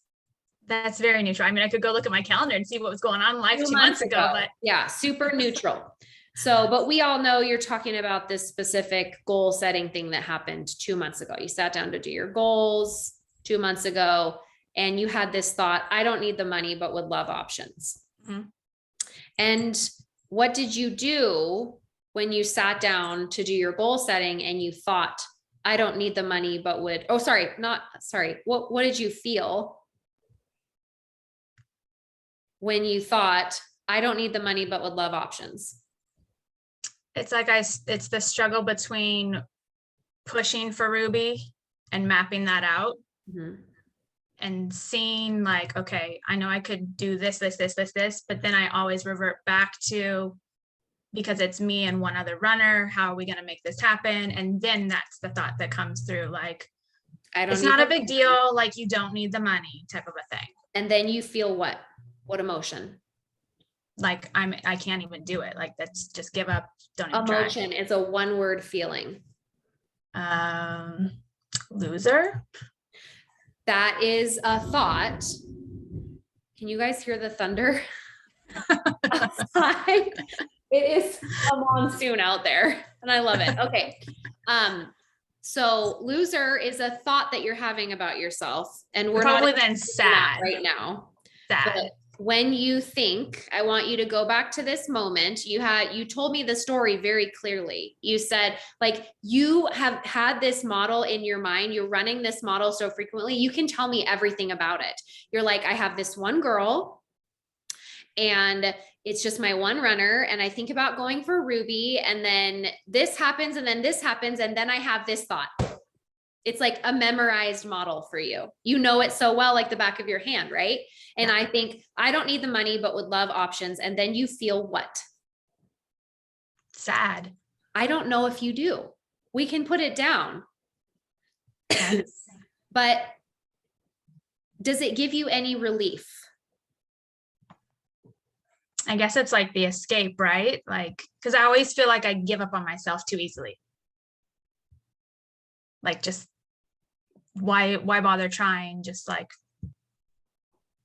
That's very neutral. I mean, I could go look at my calendar and see what was going on in life 2 months ago, but yeah, super neutral. So, but we all know you're talking about this specific goal setting thing that happened 2 months ago. You sat down to do your goals 2 months ago, and you had this thought, I don't need the money, but would love options. Mhm. And what did you do when you sat down to do your goal setting and you thought, I don't need the money, but would, what did you feel when you thought, I don't need the money, but would love options? it's like it's the struggle between pushing for Ruby and mapping that out Mhm. and seeing like, okay, I know I could do this, but then I always revert back to, because it's me and one other runner, how are we going to make this happen? And then that's the thought that comes through, like, it's not a big deal, like you don't need the money type of a thing. And then you feel what emotion? Like I can't even do it. Like, that's just give up. Don't even try. Emotion is a one word feeling. Loser. That is a thought. Can you guys hear the thunder outside? It is a monsoon out there and I love it. Okay. So loser is a thought that you're having about yourself, and we're probably not then sad right now. Sad. But when you think, I want you to go back to this moment. You told me the story very clearly. You said, like, you have had this model in your mind. You're running this model so frequently. You can tell me everything about it. You're like, I have this one girl and it's just my one runner. And I think about going for Ruby, and then this happens, and then this happens. And then I have this thought. It's like a memorized model for you. You know it so well, like the back of your hand, right? And I think, I don't need the money, but would love options. And then you feel what? Sad. I don't know if you do. We can put it down. But does it give you any relief? I guess it's like the escape, right? Like, because I always feel like I give up on myself too easily. Like, just why bother trying? Just like,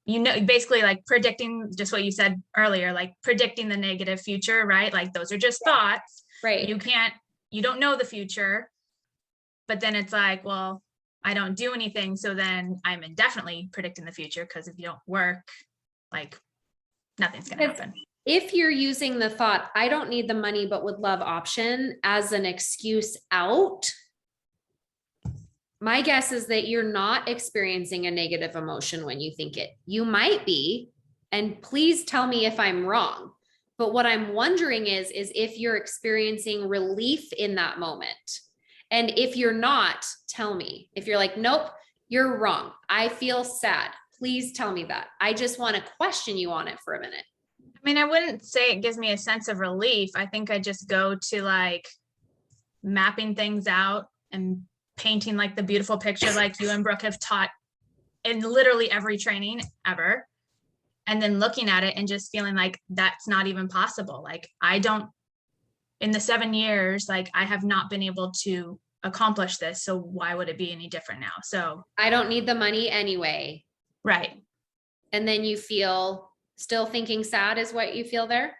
basically like predicting, just what you said earlier, like predicting the negative future, right? Like, those are just thoughts, right? You don't know the future, but then it's like, well, I don't do anything, so then I'm indefinitely predicting the future, because if you don't work, like, nothing's going to happen. If you're using the thought, I don't need the money, but would love option as an excuse out, my guess is that you're not experiencing a negative emotion when you think it. You might be, and please tell me if I'm wrong. But what I'm wondering is if you're experiencing relief in that moment. And if you're not, tell me. If you're like, nope, you're wrong, I feel sad, please tell me that. I just want to question you on it for a minute. I mean, I wouldn't say it gives me a sense of relief. I think I just go to like mapping things out and painting like the beautiful picture like you and Brooke have taught in literally every training ever. And then looking at it and just feeling like that's not even possible. Like, in the 7 years, like, I have not been able to accomplish this. So why would it be any different now? So I don't need the money anyway. Right. And then you feel still thinking sad is what you feel there?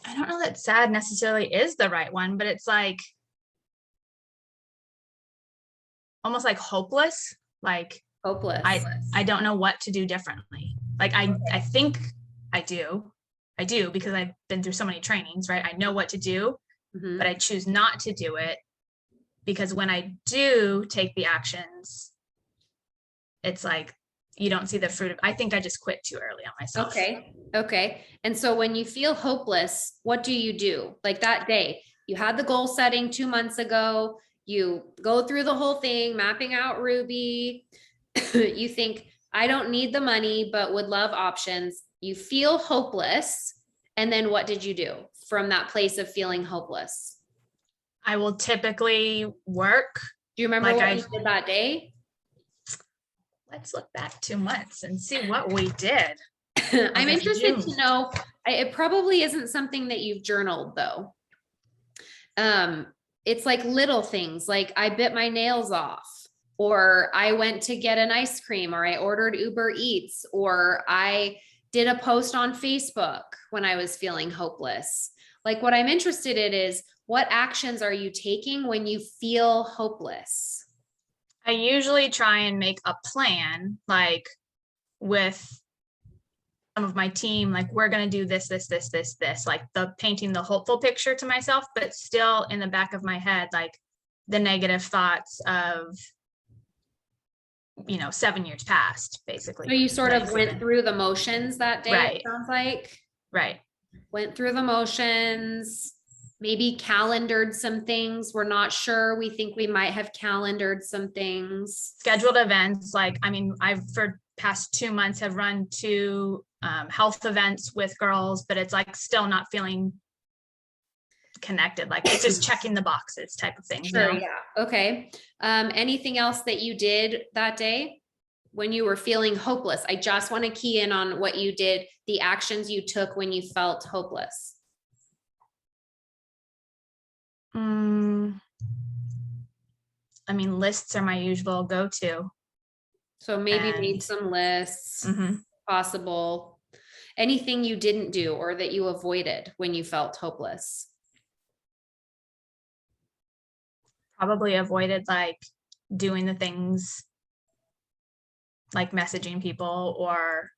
I don't know that sad necessarily is the right one, but it's like almost like hopeless. Like, hopeless. I don't know what to do differently. Like, I think I do because I've been through so many trainings, right? I know what to do, but I choose not to do it, because when I do take the actions, it's like, you don't see the fruit of, I think I just quit too early on myself. Okay. And so when you feel hopeless, what do? Like that day, you had the goal setting 2 months ago, you go through the whole thing, mapping out Ruby, you think, I don't need the money, but would love options. You feel hopeless. And then what did you do from that place of feeling hopeless? I will typically work. Do you remember Like what I- you did that day? Let's look back 2 months and see what we did. I'm Okay, interested June. to know, it probably isn't something that you've journaled though. It's like little things, like I bit my nails off, or I went to get an ice cream, or I ordered Uber Eats, or I did a post on Facebook when I was feeling hopeless. Like what I'm interested in is what actions are you taking when you feel hopeless? I usually try and make a plan, like with some of my team, like we're going to do this, like the painting the hopeful picture to myself, but still in the back of my head, like the negative thoughts of, 7 years past, basically. So you sort of Like, went through the motions that day, Right. it sounds like. Right. Went through the motions, maybe calendared some things. We're not sure. We think we might have calendared some things. Scheduled events, like, I've for past 2 months have run 2 health events with girls, but it's like still not feeling connected. Like it's just checking the boxes type of thing. Sure, yeah. Okay. Anything else that you did that day when you were feeling hopeless? I just want to key in on what you did, the actions you took when you felt hopeless. Lists are my usual go-to. So maybe And- made some lists, Mhm. possible. Anything you didn't do or that you avoided when you felt hopeless? Probably avoided like doing the things like messaging people, or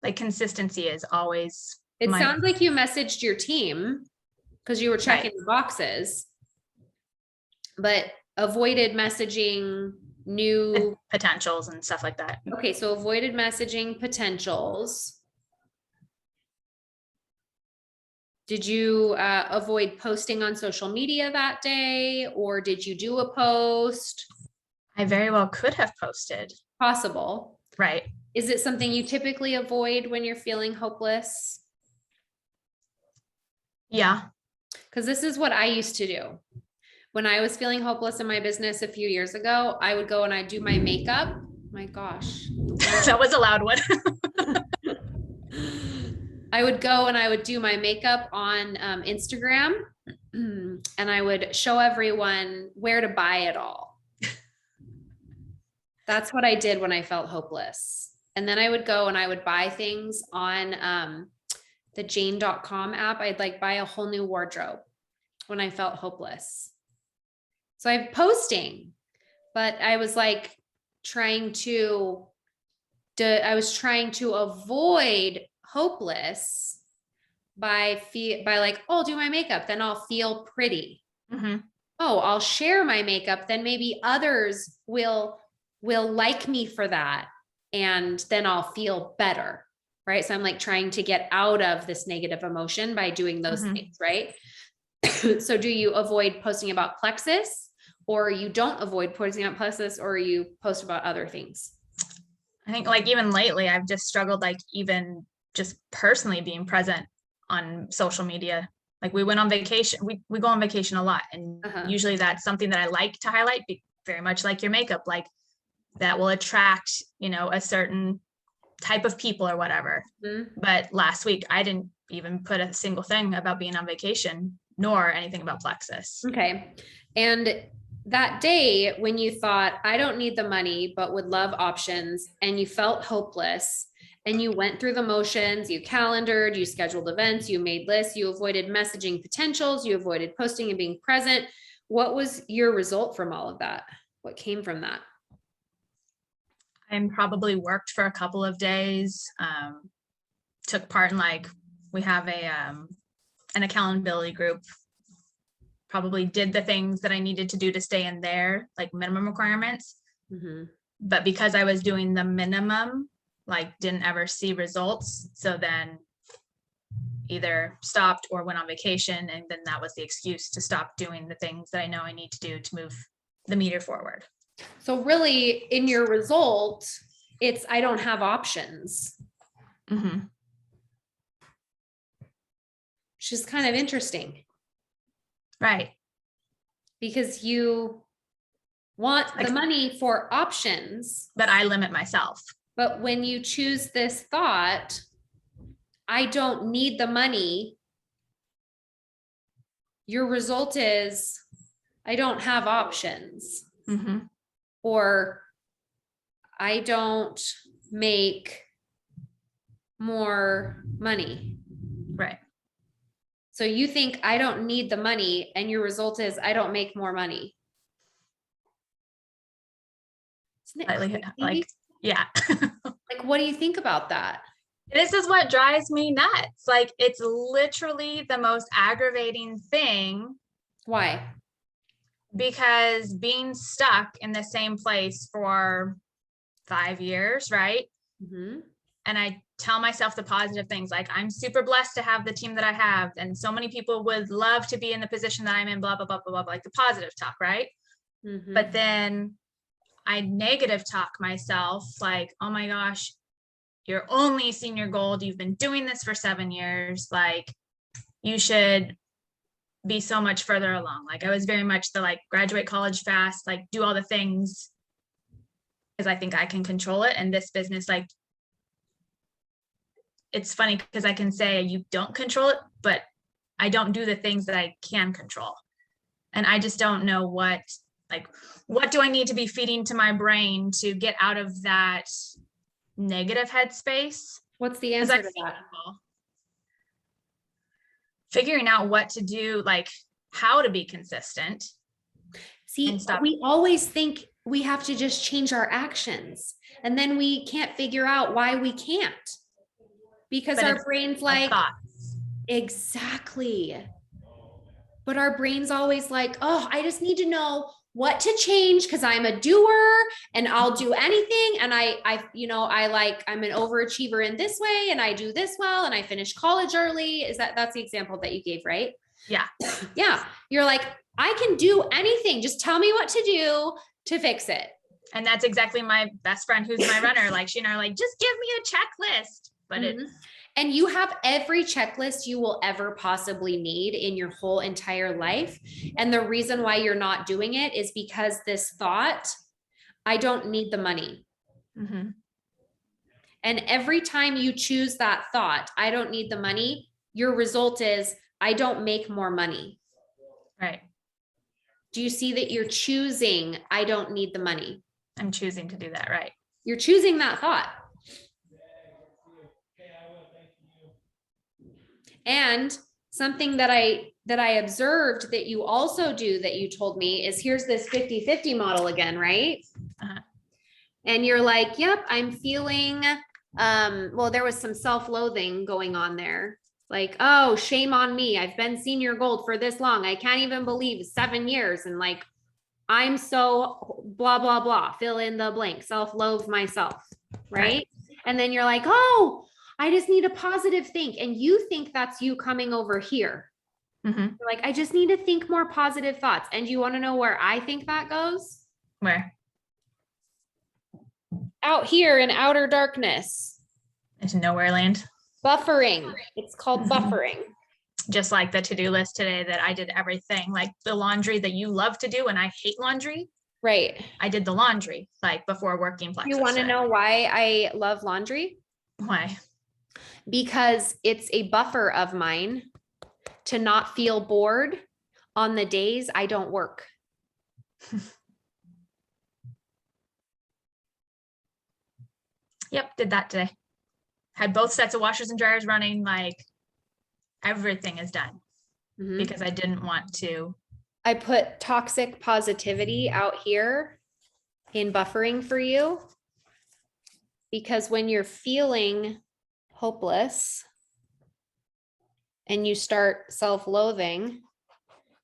like consistency is always It my- sounds like you messaged your team because you were checking the boxes, but avoided messaging new. potentials and stuff like that. Okay, so avoided messaging potentials. Did you avoid posting on social media that day, or did you do a post? I very well could have posted. Possible. Right. Is it something you typically avoid when you're feeling hopeless? Yeah. Because this is what I used to do. When I was feeling hopeless in my business a few years ago, I would go and I'd do my makeup. My gosh. That was a loud one. I would go and I would do my makeup on Instagram and I would show everyone where to buy it all. That's what I did when I felt hopeless. And then I would go and I would buy things on the Jane.com app. I'd like buy a whole new wardrobe when I felt hopeless. So I'm posting, but I was like trying to avoid hopeless by like, oh, I'll do my makeup, then I'll feel pretty. Mhm. Oh, I'll share my makeup, then maybe others will like me for that. And then I'll feel better. Right. So I'm like trying to get out of this negative emotion by doing those Mhm. things. Right. So do you avoid posting about Plexus, or you don't avoid posting about Plexus, or you post about other things? I think like even lately, I've just struggled, like even just personally being present on social media. Like we went on vacation, we go on vacation a lot. And Uh-huh. usually that's something that I like to highlight, very much like your makeup, like that will attract, a certain type of people or whatever. Mhm. But last week, I didn't even put a single thing about being on vacation, nor anything about Plexus. Okay. And that day when you thought, I don't need the money, but would love options, and you felt hopeless and you went through the motions, you calendared, you scheduled events, you made lists, you avoided messaging potentials, you avoided posting and being present. What was your result from all of that? What came from that? I probably worked for a couple of days, took part in like, we have an accountability group, probably did the things that I needed to do to stay in there, like minimum requirements. Mhm. But because I was doing the minimum, like didn't ever see results. So then, either stopped or went on vacation. And then that was the excuse to stop doing the things that I know I need to do to move the meter forward. So really in your result, it's, I don't have options, Mm-hmm. which is kind of interesting Right. because you want the Like- money for options. But I limit myself. But when you choose this thought, I don't need the money, your result is, I don't have options, Mm-hmm. or I don't make more money. Right. So you think I don't need the money, and your result is I don't make more money. Isn't it Slightly, crazy? like, yeah. Like, what do you think about that? This is what drives me nuts. Like, it's literally the most aggravating thing, Why? because being stuck in the same place for 5 years, right? Mhm. And I tell myself the positive things, like I'm super blessed to have the team that I have, and so many people would love to be in the position that I'm in, blah, blah, blah, blah, blah, like the positive talk, right? Mhm. But then I negative talk myself, like, oh my gosh, you're only senior gold. You've been doing this for 7 years. Like, you should be so much further along. Like, I was very much the like graduate college fast, like do all the things because I think I can control it. And this business, like, it's funny because I can say you don't control it, but I don't do the things that I can control. And I just don't know what do I need to be feeding to my brain to get out of that negative headspace? What's the 'Cause I answer to see that? people figuring out what to do, like how to be consistent. See, And stop. we always think we have to just change our actions, and then we can't figure out why we can't. Because But our it's brain's Like like, thoughts. exactly. But our brain's always like, oh, I just need to know what to change because I'm a doer and I'll do anything. And I'm an overachiever in this way, and I do this well, and I finish college early. That's the example that you gave, right? Yeah. Yeah. You're like, I can do anything. Just tell me what to do to fix it. And that's exactly my best friend who's my runner. Like she and I are like, just give me a checklist. But Mhm. And you have every checklist you will ever possibly need in your whole entire life. And the reason why you're not doing it is because this thought, I don't need the money. Mhm. And every time you choose that thought, I don't need the money, your result is, I don't make more money. Right. Do you see that you're choosing, I don't need the money? I'm choosing to do that. Right. You're choosing that thought. And something that I observed that you also do that you told me is, here's this 50-50 model again, right? Uh-huh. And you're like, yep, I'm feeling, well, there was some self-loathing going on there. Like, oh, shame on me. I've been senior gold for this long. I can't even believe 7 years. And like, I'm so blah, blah, blah, fill in the blank, self-loathe myself, right? And then you're like, oh, I just need a positive think. And you think that's you coming over here. Mhm. You're like, I just need to think more positive thoughts. And you want to know where I think that goes? Where? Out here in outer darkness. Into nowhere land. Buffering. It's called Mhm. buffering. Just like the to-do list today that I did everything, like the laundry that you love to do and I hate laundry. Right. I did the laundry like before working Plexus. You want to today. know why I love laundry? Why? Because it's a buffer of mine to not feel bored on the days I don't work. Yep, did that today. Had both sets of washers and dryers running, like everything is done Mhm. because I didn't want to. I put toxic positivity out here in buffering for you. Because when you're feeling hopeless and you start self-loathing,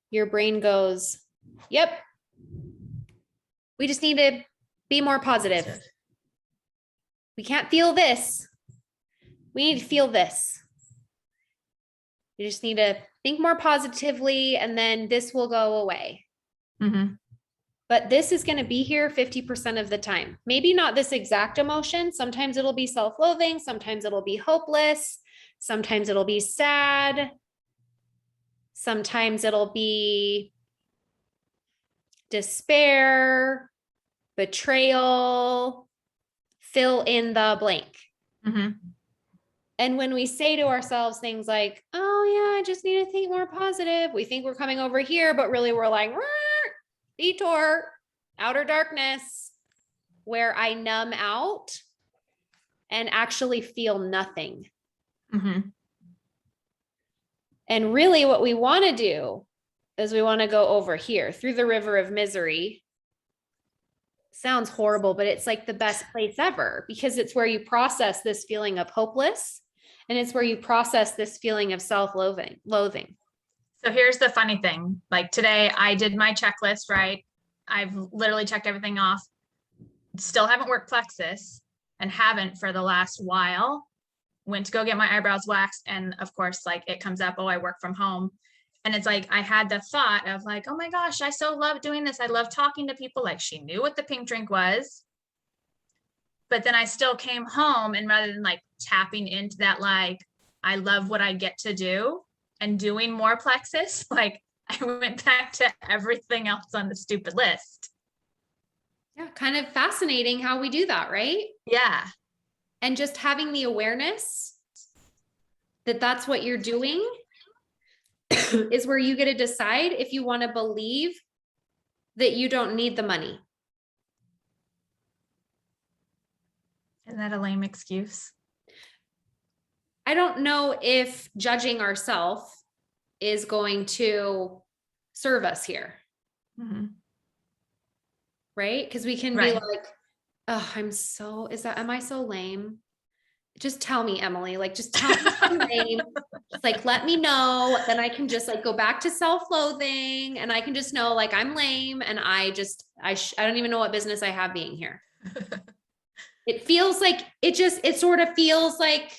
your brain goes, yep, we just need to be more positive. We can't feel this. We need to feel this. You just need to think more positively, and then this will go away. Mhm. But this is going to be here 50% of the time. Maybe not this exact emotion. Sometimes it'll be self-loathing. Sometimes it'll be hopeless. Sometimes it'll be sad. Sometimes it'll be despair, betrayal, fill in the blank. Mhm. And when we say to ourselves things like, oh yeah, I just need to think more positive, we think we're coming over here, but really we're like, detour, outer darkness, where I numb out and actually feel nothing. Mhm. And really what we want to do is we want to go over here through the river of misery. Sounds horrible, but it's like the best place ever, because it's where you process this feeling of hopeless, and it's where you process this feeling of self-loathing. So here's the funny thing. Like today I did my checklist, right? I've literally checked everything off. Still haven't worked plexus and haven't for the last while. Went to go get my eyebrows waxed. And of course, like it comes up, oh, I work from home. And it's like, I had the thought of like, oh my gosh, I so love doing this. I love talking to people. Like she knew what the pink drink was. But then I still came home, and rather than like tapping into that, like, I love what I get to do and doing more plexus, like I went back to everything else on the stupid list. Yeah, kind of fascinating how we do that, right? Yeah. And just having the awareness that that's what you're doing is where you get to decide if you want to believe that you don't need the money. Isn't that a lame excuse? I don't know if judging ourselves is going to serve us here. Mhm. Right? Because we can be Right. like, oh, am I so lame? Just tell me, Emily, like, just tell me I'm lame. Just like, let me know. Then I can just like go back to self-loathing, and I can just know like I'm lame, and I don't even know what business I have being here. It feels like it sort of feels like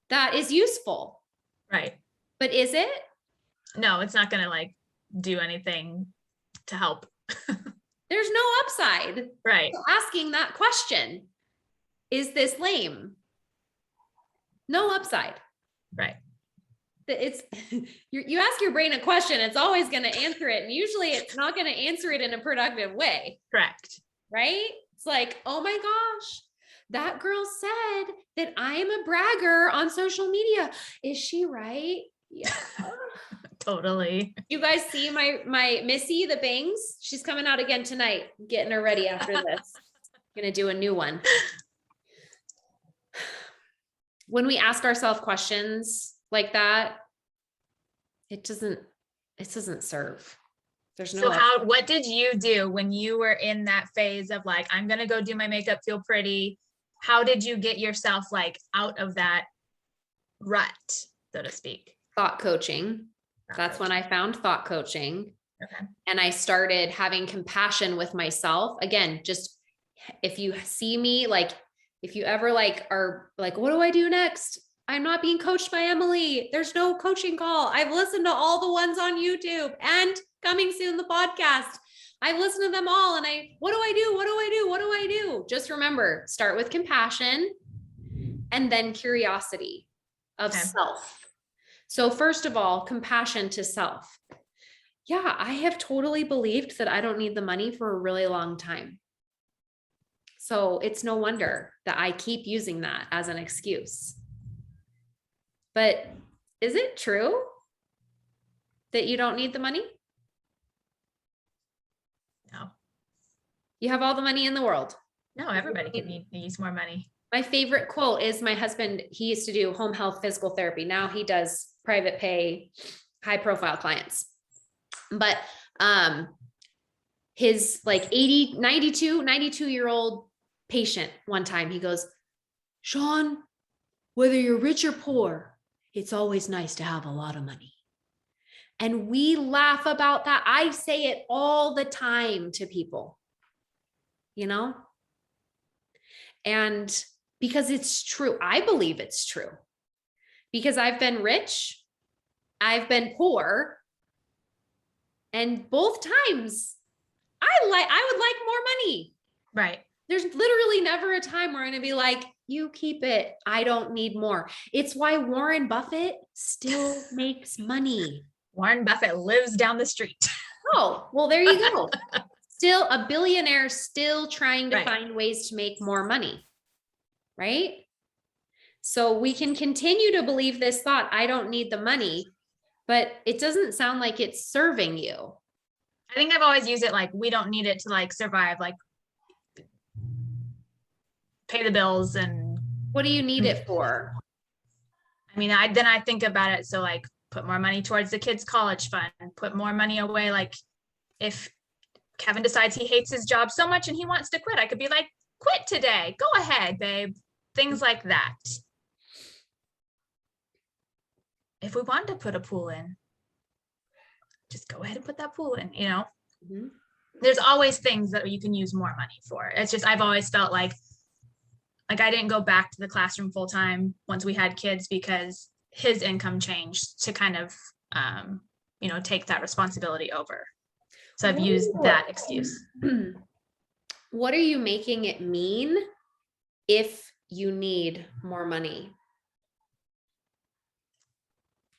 that is useful. Right. But is it? No, it's not going to like do anything to help. There's no upside. Right. So asking that question, is this lame? No upside. Right. It's you ask your brain a question, it's always going to answer it. And usually it's not going to answer it in a productive way. Correct. Right? It's like, oh my gosh, that girl said that I am a bragger on social media. Is she right? Yeah. Totally. You guys see my Missy, the bangs? She's coming out again tonight. Getting her ready after this. Gonna do a new one. When we ask ourselves questions like that, it doesn't serve. There's no. So what did you do when you were in that phase of like, I'm gonna go do my makeup, feel pretty? How did you get yourself like out of that rut, so to speak? Thought coaching. That's when I found thought coaching. Okay. And I started having compassion with myself. Again, just if you see me, like, if you ever like are like, what do I do next? I'm not being coached by Emily. There's no coaching call. I've listened to all the ones on YouTube and coming soon the podcast. I've listened to them all. And what do I do? What do I do? What do I do? Just remember, start with compassion and then curiosity of self. So first of all, compassion to self. Yeah, I have totally believed that I don't need the money for a really long time. So it's no wonder that I keep using that as an excuse. But is it true that you don't need the money? No. You have all the money in the world. No, everybody can use more money. My favorite quote is my husband, he used to do home health physical therapy. Now he does private pay, high profile clients. But his like 92-year-old patient one time, he goes, Sean, whether you're rich or poor, it's always nice to have a lot of money. And we laugh about that. I say it all the time to people, you know? And because it's true, I believe it's true. Because I've been rich, I've been poor. And both times I would like more money. Right. There's literally never a time where I'm going to be like, you keep it. I don't need more. It's why Warren Buffett still makes money. Warren Buffett lives down the street. Oh, well, there you go. Still a billionaire, still trying to Right. find ways to make more money. Right? So we can continue to believe this thought, I don't need the money, but it doesn't sound like it's serving you. I think I've always used it like, we don't need it to like survive, like pay the bills. And What do you need it for? I mean, I think about it. So like put more money towards the kids' college fund, put more money away. Like if Kevin decides he hates his job so much and he wants to quit, I could be like, quit today. Go ahead, babe. Things like that. If we wanted to put a pool in, just go ahead and put that pool in, you know? Mhm. There's always things that you can use more money for. It's just, I've always felt like I didn't go back to the classroom full time once we had kids because his income changed to kind of, take that responsibility over. So I've used that excuse. What are you making it mean if you need more money?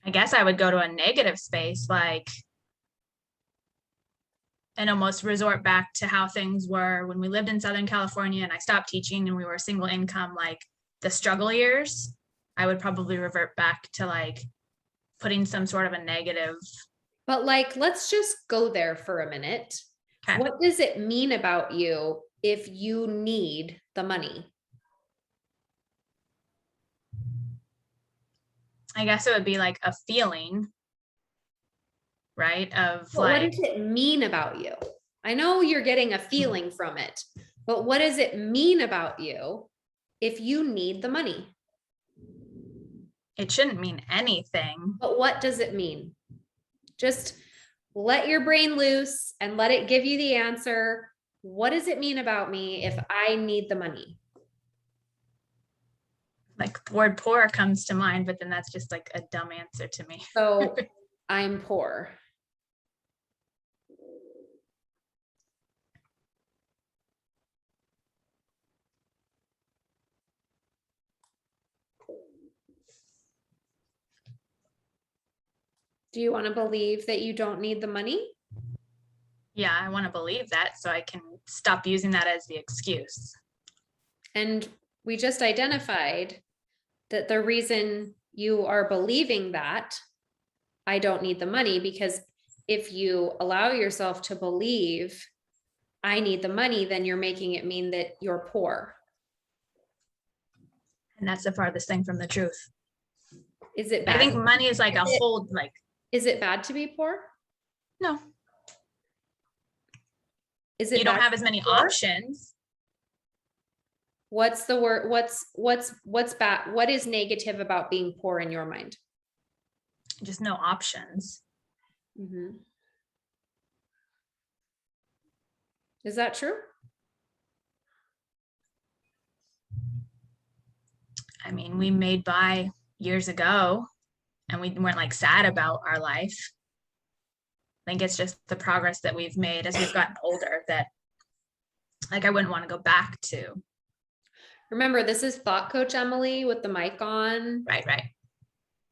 I guess I would go to a negative space, and almost resort back to how things were when we lived in Southern California and I stopped teaching and we were single income, like the struggle years. I would probably revert back to like putting some sort of a negative. But like, let's just go there for a minute. Okay. What does it mean about you if you need the money? I guess it would be like a feeling, right? Of But what like, does it mean about you? I know you're getting a feeling from it, but what does it mean about you if you need the money? it shouldn't mean anything. But what does it mean? Just let your brain loose and let it give you the answer. What does it mean about me if I need the money? Like the word poor comes to mind, but then that's just like a dumb answer to me. So I'm poor. Do you want to believe that you don't need the money? Yeah, I want to believe that so I can stop using that as the excuse. And we just identified that the reason you are believing that I don't need the money, because if you allow yourself to believe I need the money, then you're making it mean that you're poor. And that's the farthest thing from the truth. Is it bad? I think money is like a whole, like, Is it bad to be poor? no, Is it you don't bad have to as be many poor? options. What's the word? What's bad? What is negative about being poor in your mind? Just no options. Mhm. Is that true? I mean, we made by years ago and we weren't like sad about our life. I think it's just the progress that we've made as we've gotten older that like I wouldn't want to go back to. Remember, this is Thought Coach Emily with the mic on. Right.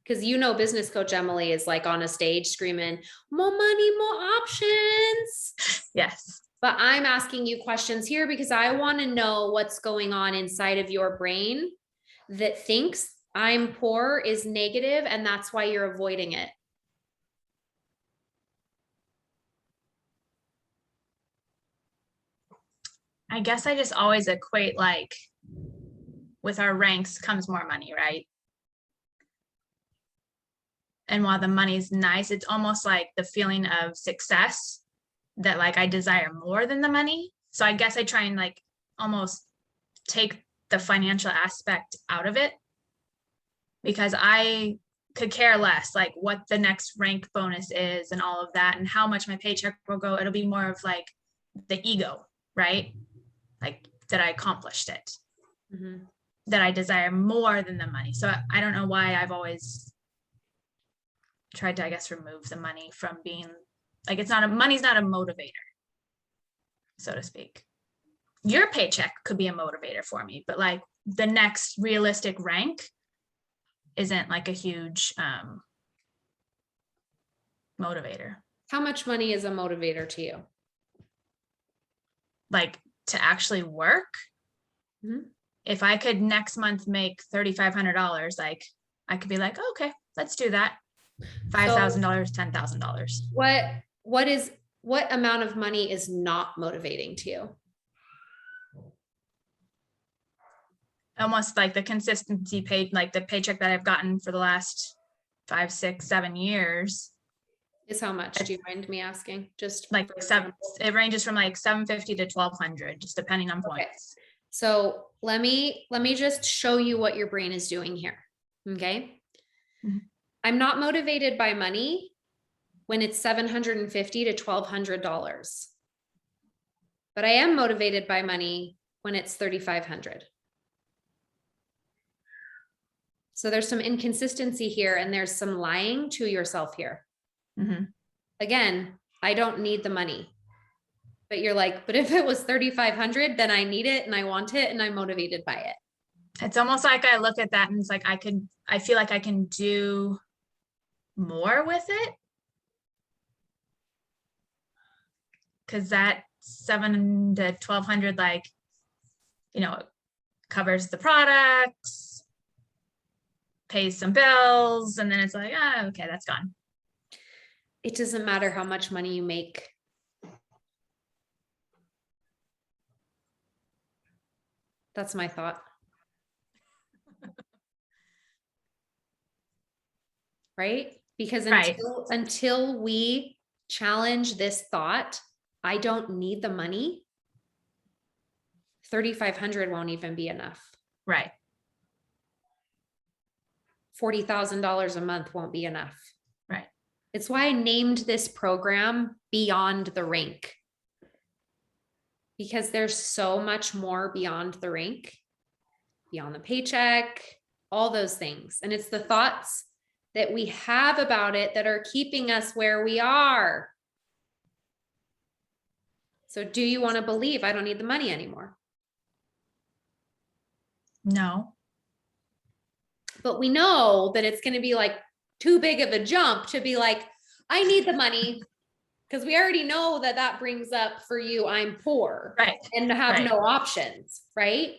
Because Business Coach Emily is like on a stage screaming, more money, more options. Yes. But I'm asking you questions here because I want to know what's going on inside of your brain that thinks I'm poor is negative, and that's why you're avoiding it. I guess I just always equate like with our ranks comes more money, right? And while the money's nice, it's almost like the feeling of success that like I desire more than the money. So I guess I try and like almost take the financial aspect out of it because I could care less like what the next rank bonus is and all of that and how much my paycheck will go. It'll be more of like the ego, right? Like that I accomplished it, Mhm. that I desire more than the money. So I don't know why I've always tried to, I guess, remove the money from being like, money's not a motivator, so to speak. Your paycheck could be a motivator for me, but like the next realistic rank isn't like a huge motivator. How much money is a motivator to you? Like to actually work. Mhm. If I could next month make $3,500, like I could be like, oh, okay, let's do that. $5,000, $10,000. What amount of money is not motivating to you? Almost like the consistency paid, like the paycheck that I've gotten for the last 5, 6, 7 years. Is how much? Do you mind me asking? Just Like for seven, example. it ranges from like $750 to $1,200, just depending on Okay. points. So let me just show you what your brain is doing here. Okay. Mhm. I'm not motivated by money when it's $750 to $1,200. But I am motivated by money when it's $3,500. So there's some inconsistency here and there's some lying to yourself here. Mhm. Again, I don't need the money. But you're like, but if it was 3,500, then I need it and I want it and I'm motivated by it. It's almost like I look at that and it's like I feel like I can do more with it. Cause that $700 to $1,200, like, covers the products, pays some bills, and then it's like, okay, that's gone. It doesn't matter how much money you make. That's my thought. Right? Because Right. until we challenge this thought, I don't need the money, 3,500 won't even be enough. Right. $40,000 a month won't be enough. Right. It's why I named this program Beyond the Rink. Because there's so much more beyond the rink, beyond the paycheck, all those things. And it's the thoughts that we have about it that are keeping us where we are. So do you want to believe I don't need the money anymore? No. But we know that it's going to be like too big of a jump to be like, I need the money. Because we already know that brings up for you, I'm poor. Right. And have Right. no options, right?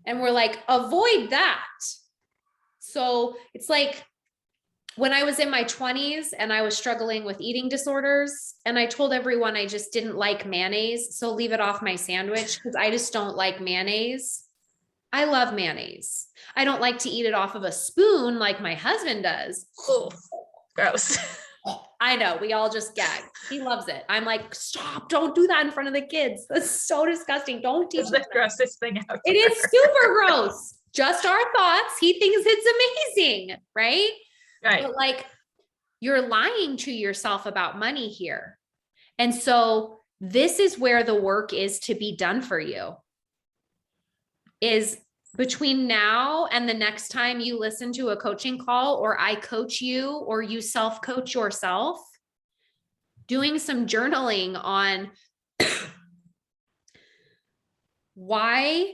And we're like, avoid that. So it's like when I was in my 20s and I was struggling with eating disorders and I told everyone I just didn't like mayonnaise. So leave it off my sandwich because I just don't like mayonnaise. I love mayonnaise. I don't like to eat it off of a spoon like my husband does. Oh, gross. I know, we all just gag. He loves it. I'm like, stop, don't do that in front of the kids. That's so disgusting. Don't teach It's the them. grossest thing out It there. is super gross. Just our thoughts. He thinks it's amazing, right? Right. But like, you're lying to yourself about money here. And so this is where the work is to be done for you. Is between now and the next time you listen to a coaching call or I coach you or you self-coach yourself, doing some journaling on why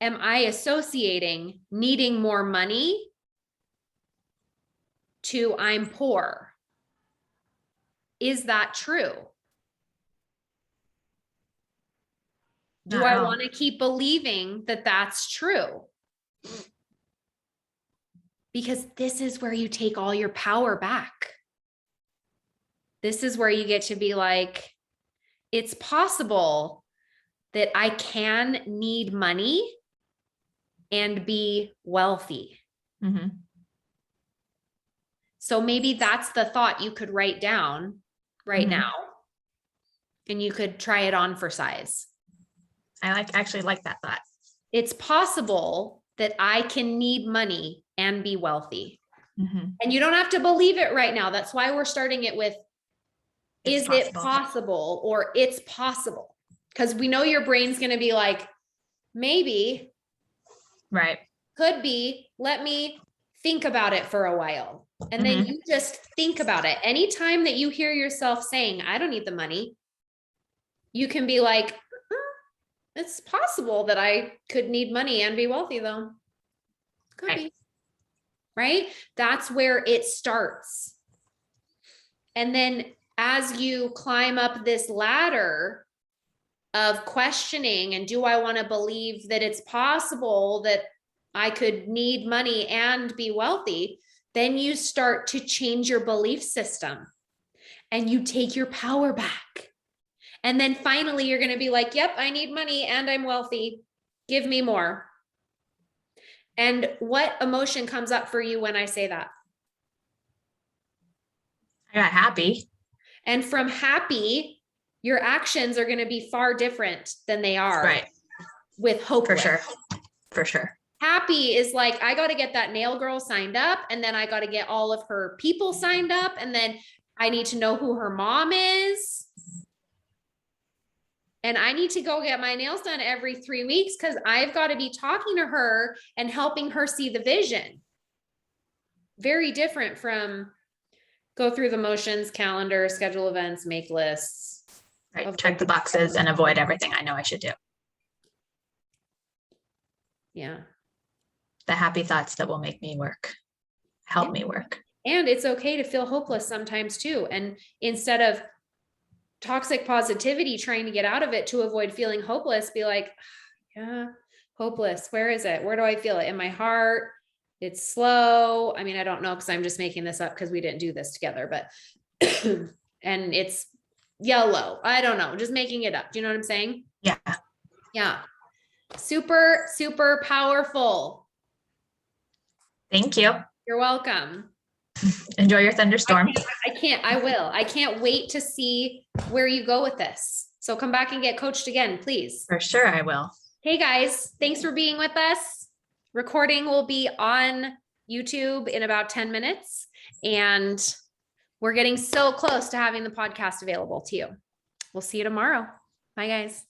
am I associating needing more money to I'm poor? Is that true? Do Not I at all. want to keep believing that that's true? Because this is where you take all your power back. This is where you get to be like, it's possible that I can need money and be wealthy. Mm-hmm. So maybe that's the thought you could write down right Mhm. now. And you could try it on for size. I actually like that thought. It's possible that I can need money and be wealthy. Mm-hmm. And you don't have to believe it right now. That's why we're starting it with, It's is it possible or it's possible? Because we know your brain's going to be like, maybe, Right. could be, let me think about it for a while. And then you just think about it. Anytime that you hear yourself saying, I don't need the money, you can be like, it's possible that I could need money and be wealthy though. Could be. Right? That's where it starts. And then as you climb up this ladder of questioning, and do I want to believe that it's possible that I could need money and be wealthy? Then you start to change your belief system and you take your power back. And then finally, you're going to be like, yep, I need money and I'm wealthy. Give me more. And what emotion comes up for you when I say that? I got happy. And from happy, your actions are going to be far different than they are Right. with hopeless. For sure. Happy is like, I got to get that nail girl signed up, and then I got to get all of her people signed up, and then I need to know who her mom is. And I need to go get my nails done every 3 weeks because I've got to be talking to her and helping her see the vision. Very different from go through the motions, calendar, schedule events, make lists. Right. Check the boxes and avoid everything I know I should do. Yeah. The happy thoughts that will make me work, help me work. And it's okay to feel hopeless sometimes too. And instead of toxic positivity, trying to get out of it to avoid feeling hopeless, be like, yeah, hopeless. Where is it? Where do I feel it? In my heart? It's slow. I mean, I don't know, because I'm just making this up because we didn't do this together, but, and it's yellow. I don't know, just making it up. Do you know what I'm saying? Yeah. Yeah. Super, super powerful. Thank you. You're welcome. Enjoy your thunderstorm. I can't wait to see where you go with this. So come back and get coached again, please. For sure I will. Hey guys, thanks for being with us. Recording will be on YouTube in about 10 minutes. And we're getting so close to having the podcast available to you. We'll see you tomorrow. Bye guys.